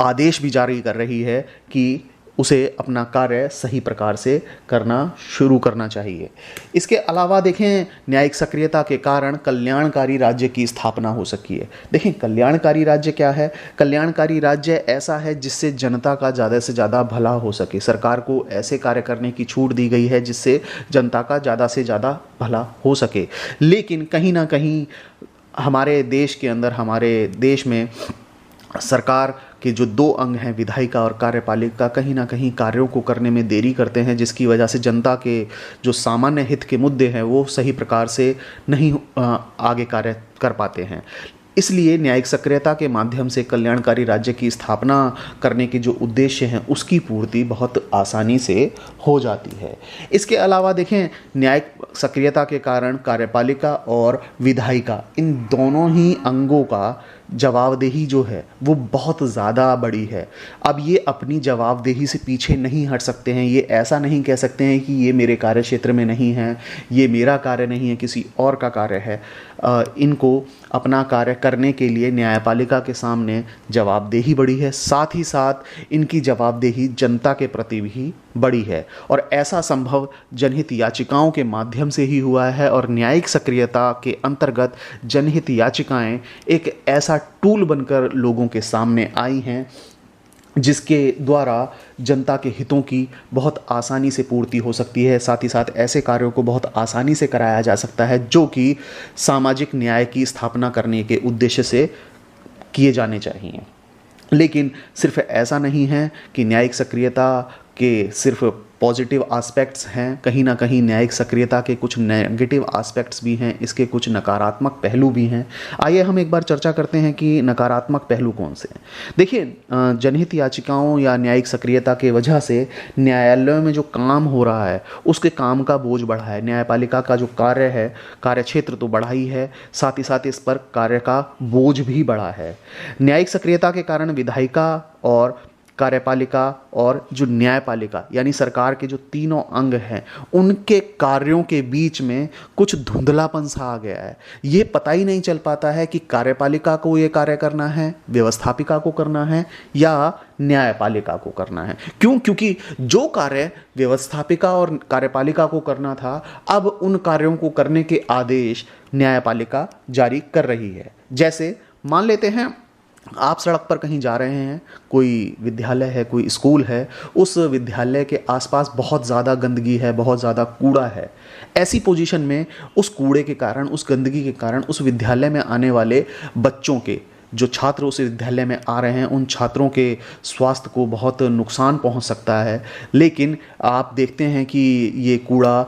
आदेश भी जारी कर रही है कि उसे अपना कार्य सही प्रकार से करना शुरू करना चाहिए। इसके अलावा देखें, न्यायिक सक्रियता के कारण कल्याणकारी राज्य की स्थापना हो सकी है। देखें, कल्याणकारी राज्य क्या है? कल्याणकारी राज्य ऐसा है जिससे जनता का ज़्यादा से ज़्यादा भला हो सके। सरकार को ऐसे कार्य करने की छूट दी गई है जिससे जनता का ज़्यादा से ज़्यादा भला हो सके। लेकिन कहीं ना कहीं हमारे देश के अंदर, हमारे देश में सरकार के जो दो अंग हैं, विधायिका और कार्यपालिका, कहीं ना कहीं कार्यों को करने में देरी करते हैं, जिसकी वजह से जनता के जो सामान्य हित के मुद्दे हैं वो सही प्रकार से नहीं आगे कार्य कर पाते हैं। इसलिए न्यायिक सक्रियता के माध्यम से कल्याणकारी राज्य की स्थापना करने के जो उद्देश्य हैं उसकी पूर्ति बहुत आसानी से हो जाती है। इसके अलावा देखें, न्यायिक सक्रियता के कारण कार्यपालिका और विधायिका, इन दोनों ही अंगों का जवाबदेही जो है वो बहुत ज़्यादा बड़ी है। अब ये अपनी जवाबदेही से पीछे नहीं हट सकते हैं। ये ऐसा नहीं कह सकते हैं कि ये मेरे कार्य क्षेत्र में नहीं है, ये मेरा कार्य नहीं है, किसी और का कार्य है। इनको अपना कार्य करने के लिए न्यायपालिका के सामने जवाबदेही बड़ी है, साथ ही साथ इनकी जवाबदेही जनता के प्रति भी बड़ी है। और ऐसा संभव जनहित याचिकाओं के माध्यम से ही हुआ है और न्यायिक सक्रियता के अंतर्गत जनहित याचिकाएं एक ऐसा टूल बनकर लोगों के सामने आई हैं जिसके द्वारा जनता के हितों की बहुत आसानी से पूर्ति हो सकती है। साथ ही साथ ऐसे कार्यों को बहुत आसानी से कराया जा सकता है जो कि सामाजिक न्याय की स्थापना करने के उद्देश्य से किए जाने चाहिए। लेकिन सिर्फ ऐसा नहीं है कि न्यायिक सक्रियता के सिर्फ पॉजिटिव एस्पेक्ट्स हैं, कहीं ना कहीं न्यायिक सक्रियता के कुछ नेगेटिव एस्पेक्ट्स भी हैं, इसके कुछ नकारात्मक पहलू भी हैं। आइए हम एक बार चर्चा करते हैं कि नकारात्मक पहलू कौन से हैं। देखिए, जनहित याचिकाओं या न्यायिक सक्रियता के वजह से न्यायालयों में जो काम हो रहा है उसके काम का बोझ बढ़ा है। न्यायपालिका का जो कार्य है, कार्य क्षेत्र तो बढ़ा ही है, साथ ही साथ इस पर कार्य का बोझ भी बढ़ा है। न्यायिक सक्रियता के कारण विधायिका और कार्यपालिका और जो न्यायपालिका यानी सरकार के जो तीनों अंग हैं उनके कार्यों के बीच में कुछ धुंधलापन सा आ गया है। ये पता ही नहीं चल पाता है कि कार्यपालिका को ये कार्य करना है, व्यवस्थापिका को करना है या न्यायपालिका को करना है। क्यों? क्योंकि जो कार्य व्यवस्थापिका और कार्यपालिका को करना था, अब उन कार्यों को करने के आदेश न्यायपालिका जारी कर रही है। जैसे मान लेते हैं आप सड़क पर कहीं जा रहे हैं, कोई विद्यालय है, कोई स्कूल है, उस विद्यालय के आसपास बहुत ज़्यादा गंदगी है, बहुत ज़्यादा कूड़ा है। ऐसी पोजीशन में उस कूड़े के कारण, उस गंदगी के कारण उस विद्यालय में आने वाले बच्चों के, जो छात्र उस विद्यालय में आ रहे हैं, उन छात्रों के स्वास्थ्य को बहुत नुकसान पहुंच सकता है। लेकिन आप देखते हैं कि ये कूड़ा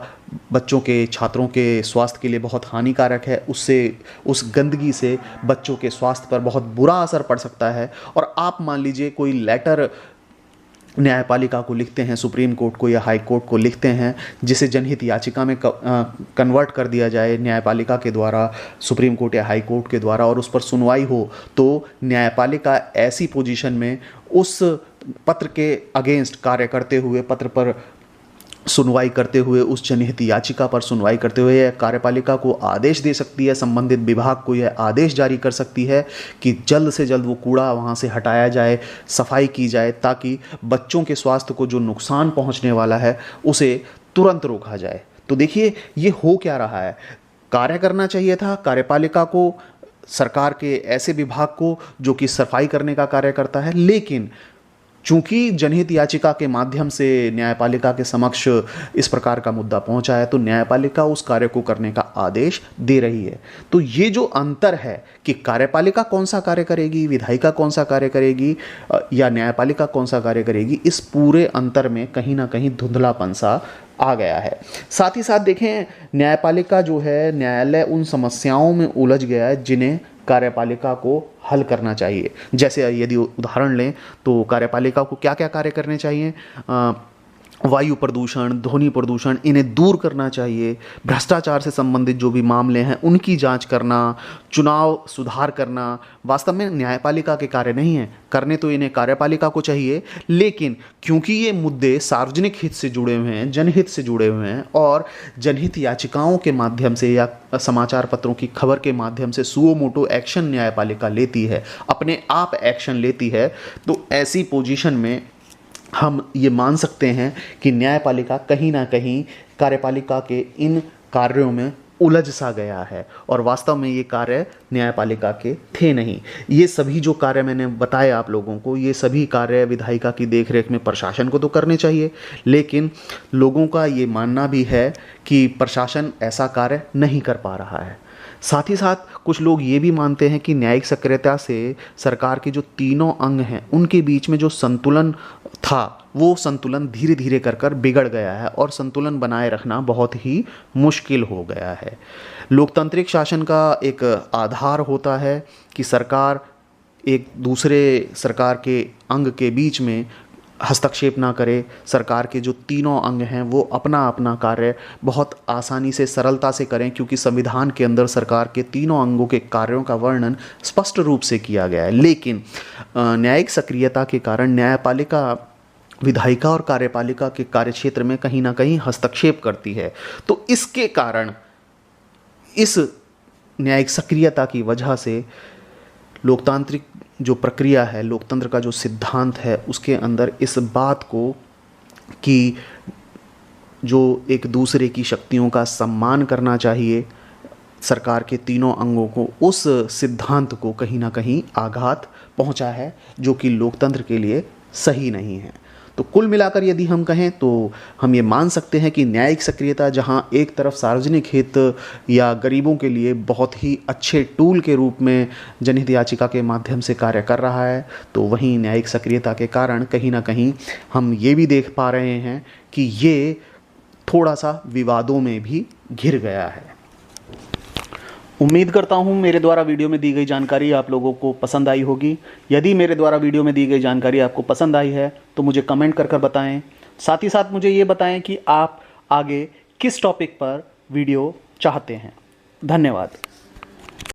बच्चों के, छात्रों के स्वास्थ्य के लिए बहुत हानिकारक है। उससे, उस गंदगी से बच्चों के स्वास्थ्य पर बहुत बुरा असर पड़ सकता है। और आप मान लीजिए कोई लेटर न्यायपालिका को लिखते हैं, सुप्रीम कोर्ट को या हाई कोर्ट को लिखते हैं, जिसे जनहित याचिका में कन्वर्ट कर दिया जाए न्यायपालिका के द्वारा, सुप्रीम कोर्ट या हाई कोर्ट के द्वारा, और उस पर सुनवाई हो, तो न्यायपालिका ऐसी पोजीशन में उस पत्र के अगेंस्ट कार्य करते हुए, पत्र पर सुनवाई करते हुए, उस जनहित याचिका पर सुनवाई करते हुए यह कार्यपालिका को आदेश दे सकती है, संबंधित विभाग को यह आदेश जारी कर सकती है कि जल्द से जल्द वो कूड़ा वहाँ से हटाया जाए, सफाई की जाए, ताकि बच्चों के स्वास्थ्य को जो नुकसान पहुँचने वाला है उसे तुरंत रोका जाए। तो देखिए ये हो क्या रहा है। कार्य करना चाहिए था कार्यपालिका को, सरकार के ऐसे विभाग को जो कि सफाई करने का कार्य करता है, लेकिन चूंकि जनहित याचिका के माध्यम से न्यायपालिका के समक्ष इस प्रकार का मुद्दा पहुंचा है, तो न्यायपालिका उस कार्य को करने का आदेश दे रही है। तो ये जो अंतर है कि कार्यपालिका कौन सा कार्य करेगी, विधायिका कौन सा कार्य करेगी या न्यायपालिका कौन सा कार्य करेगी, इस पूरे अंतर में कहीं ना कहीं धुंधलापन सा आ गया है। साथ ही साथ देखें, न्यायपालिका जो है, न्यायालय उन समस्याओं में उलझ गया है जिन्हें कार्यपालिका को हल करना चाहिए। जैसे यदि उदाहरण लें तो कार्यपालिका को क्या क्या कार्य करने चाहिए? वायु प्रदूषण, ध्वनि प्रदूषण, इन्हें दूर करना चाहिए। भ्रष्टाचार से संबंधित जो भी मामले हैं उनकी जांच करना, चुनाव सुधार करना वास्तव में न्यायपालिका के कार्य नहीं है। करने तो इन्हें कार्यपालिका को चाहिए, लेकिन क्योंकि ये मुद्दे सार्वजनिक हित से जुड़े हुए हैं, जनहित से जुड़े हुए हैं, और जनहित याचिकाओं के माध्यम से या समाचार पत्रों की खबर के माध्यम से सुओ मोटो एक्शन न्यायपालिका लेती है, अपने आप एक्शन लेती है, तो ऐसी पोजीशन में हम ये मान सकते हैं कि न्यायपालिका कहीं ना कहीं कार्यपालिका के इन कार्यों में उलझ सा गया है, और वास्तव में ये कार्य न्यायपालिका के थे नहीं। ये सभी जो कार्य मैंने बताए आप लोगों को, ये सभी कार्य विधायिका की देखरेख में प्रशासन को तो करने चाहिए, लेकिन लोगों का ये मानना भी है कि प्रशासन ऐसा कार्य नहीं कर पा रहा है। साथ ही साथ कुछ लोग ये भी मानते हैं कि न्यायिक सक्रियता से सरकार के जो तीनों अंग हैं उनके बीच में जो संतुलन था, वो संतुलन धीरे धीरे कर बिगड़ गया है और संतुलन बनाए रखना बहुत ही मुश्किल हो गया है। लोकतांत्रिक शासन का एक आधार होता है कि सरकार एक दूसरे सरकार के अंग के बीच में हस्तक्षेप ना करे। सरकार के जो तीनों अंग हैं वो अपना अपना कार्य बहुत आसानी से, सरलता से करें, क्योंकि संविधान के अंदर सरकार के तीनों अंगों के कार्यों का वर्णन स्पष्ट रूप से किया गया है। लेकिन न्यायिक सक्रियता के कारण न्यायपालिका विधायिका और कार्यपालिका के कार्यक्षेत्र में कहीं ना कहीं हस्तक्षेप करती है। तो इसके कारण, इस न्यायिक सक्रियता की वजह से लोकतांत्रिक जो प्रक्रिया है, लोकतंत्र का जो सिद्धांत है, उसके अंदर इस बात को कि जो एक दूसरे की शक्तियों का सम्मान करना चाहिए, सरकार के तीनों अंगों को, उस सिद्धांत को कहीं ना कहीं आघात पहुंचा है, जो कि लोकतंत्र के लिए सही नहीं है। तो कुल मिलाकर यदि हम कहें तो हम ये मान सकते हैं कि न्यायिक सक्रियता जहां एक तरफ सार्वजनिक हित या गरीबों के लिए बहुत ही अच्छे टूल के रूप में जनहित याचिका के माध्यम से कार्य कर रहा है, तो वहीं न्यायिक सक्रियता के कारण कहीं ना कहीं हम ये भी देख पा रहे हैं कि ये थोड़ा सा विवादों में भी घिर गया है। उम्मीद करता हूं मेरे द्वारा वीडियो में दी गई जानकारी आप लोगों को पसंद आई होगी। यदि मेरे द्वारा वीडियो में दी गई जानकारी आपको पसंद आई है तो मुझे कमेंट कर बताएं। साथ ही साथ मुझे ये बताएं कि आप आगे किस टॉपिक पर वीडियो चाहते हैं। धन्यवाद।